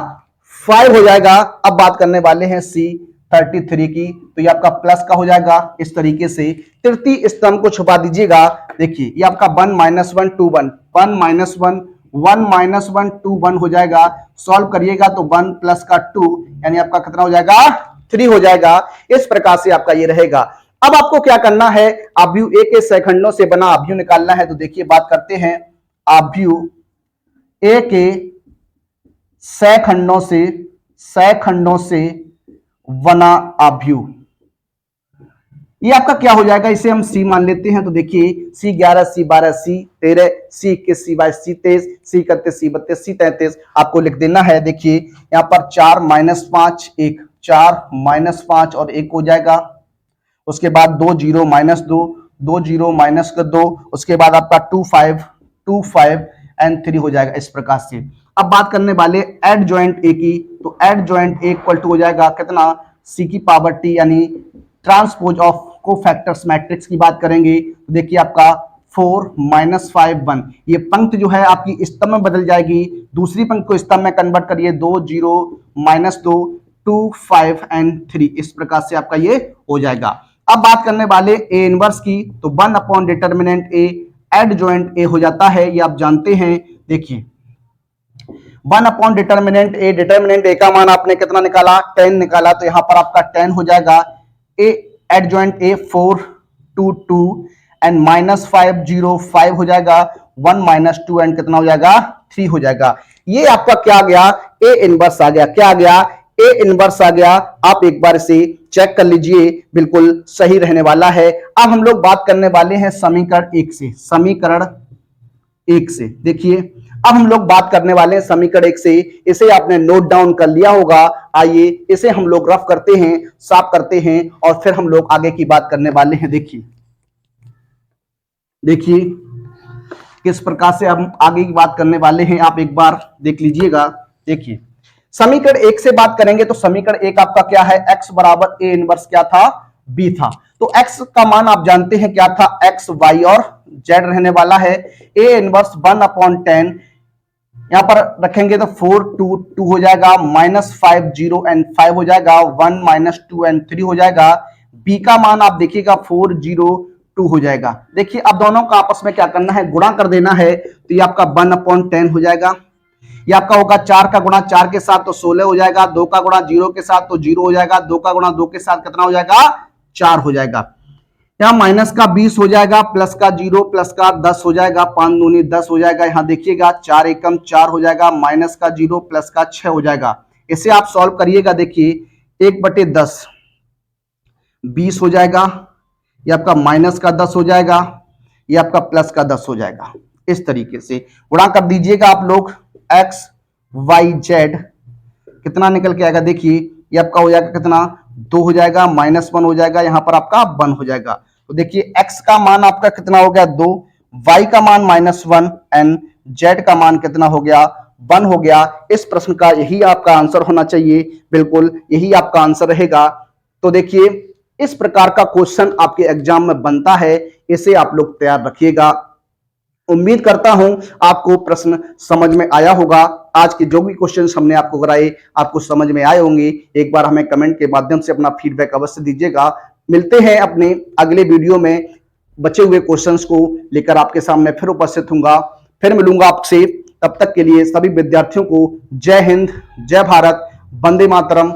Speaker 1: 5 हो जाएगा। अब बात करने वाले हैं C33 की, तो ये आपका प्लस का हो जाएगा। इस तरीके से तृतीय स्तंभ को छुपा दीजिएगा। देखिए ये आपका 1 -1 2 1 1 -1 1 -1 2 1 हो जाएगा। सॉल्व करिएगा तो 1 प्लस का 2 यानी आपका कितना हो जाएगा 3 हो जाएगा। इस प्रकार से आपका ये रहेगा। अब आपको क्या करना है, आव्यूह ए के सहखंडों से बना आव्यूह निकालना है। तो देखिए बात करते हैं आव्यूह ए के सहखंडों से बना आव्यूह। ये आपका क्या हो जाएगा, इसे हम सी मान लेते हैं। तो देखिए C11 C12 C13 C21 C22 C23 C31 C32 C33 आपको लिख देना है। देखिए यहाँ पर 4 -5 1 4 -5 और 1 हो जाएगा। उसके बाद 2 0 -2 2 0 -2, उसके बाद आपका 2 5 एंड 3 हो जाएगा। इस प्रकार से अब बात करने वाले एडजॉइंट ए की, तो एडजॉइंट ए इक्वल टू हो जाएगा कितना C⁻T यानी ट्रांसपोज ऑफ कोफैक्टर्स मैट्रिक्स की बात करेंगे तो देखिए आपका 4 -5 1 ये पंक्ति जो है आपकी स्तंभ में बदल जाएगी। दूसरी पंक्ति को स्तंभ में कन्वर्ट करिए 2 0 -2 2 5 एंड 3 इस प्रकार से आपका ये हो जाएगा। अब बात करने वाले ए इनवर्स की, तो 1/डिटर्मिनेंट ए एडजॉइंट ए हो जाता है, ये आप जानते हैं। देखिए 1/डिटर्मिनेंट ए का मान आपने कितना निकाला 10 निकाला, तो यहां पर आपका 10 हो जाएगा। ए एडजॉइंट ए 4 2 2 एंड -5 0 5 हो जाएगा। 1 -2 एंड कितना हो जाएगा 3 हो जाएगा। ये आपका क्या आ गया, ए इनवर्स आ गया। क्या आ गया, ए इनवर्स आ गया। आप एक बार इसे चेक कर लीजिए, बिल्कुल सही रहने वाला है। अब हम लोग बात करने वाले हैं समीकरण 1 से। समीकरण 1 से देखिए अब हम लोग बात करने वाले हैं समीकरण 1 से। इसे आपने नोट डाउन कर लिया होगा। आइए इसे हम लोग रफ करते हैं, साफ करते हैं और फिर हम लोग आगे की बात करने वाले हैं। देखिए किस प्रकार से हम आगे की बात करने वाले हैं, आप एक बार देख लीजिएगा। देखिए समीकरण 1 से बात करेंगे तो समीकरण 1 आपका क्या है, x बराबर ए इनवर्स क्या था बी था। तो x का मान आप जानते हैं क्या था, x y और z रहने वाला है। a इनवर्स 1/10 यहां पर रखेंगे तो 4 2 2 हो जाएगा, -5 0 एंड 5 हो जाएगा, 1 -2 एंड 3 हो जाएगा। b का मान आप देखिएगा 4 0 2 हो जाएगा। देखिए अब दोनों का आपस में क्या करना है, गुणा कर देना है। तो ये आपका 1/10 हो जाएगा। ये आपका होगा 4 का गुणा 4 के साथ तो 16 हो जाएगा, 2 का गुणा 0 के साथ तो 0 हो जाएगा, 2 का गुणा 2 के साथ कितना हो जाएगा, 4 हो जाएगा। यहाँ माइनस का 20 हो जाएगा, प्लस का 0 प्लस का 10 हो जाएगा, 5 दूनी 10 हो जाएगा। यहाँ देखिएगा 4 एकम 4 हो जाएगा, माइनस का 0 प्लस का 6 हो जाएगा। इसे आप सॉल्व करिएगा, देखिए 1/10 20 हो जाएगा, ये आपका माइनस का 10 हो जाएगा, ये आपका प्लस का 10 हो जाएगा। इस तरीके से गुणा कर दीजिएगा आप लोग, x y z कितना निकल के आएगा, देखिए ये आपका हो जाएगा कितना, 2 हो जाएगा, -1 हो जाएगा, यहां पर आपका 1 हो जाएगा। तो देखिए x का मान आपका कितना हो गया 2, y का मान -1 एंड z का मान कितना हो गया 1 हो गया। इस प्रश्न का यही आपका आंसर होना चाहिए, बिल्कुल यही आपका आंसर रहेगा। तो देखिए इस प्रकार का क्वेश्चन आपके एग्जाम में बनता है, इसे आप लोग तैयार रखिएगा। उम्मीद करता हूं आपको प्रश्न समझ में आया होगा। आज के जो भी क्वेश्चंस हमने आपको कराए आपको समझ में आए होंगे। एक बार हमें कमेंट के माध्यम से अपना फीडबैक अवश्य दीजिएगा। मिलते हैं अपने अगले वीडियो में, बचे हुए क्वेश्चंस को लेकर आपके सामने फिर उपस्थित होऊंगा, फिर मिलूंगा आपसे। तब तक के लिए सभी विद्यार्थियों को जय हिंद, जय भारत, वंदे मातरम।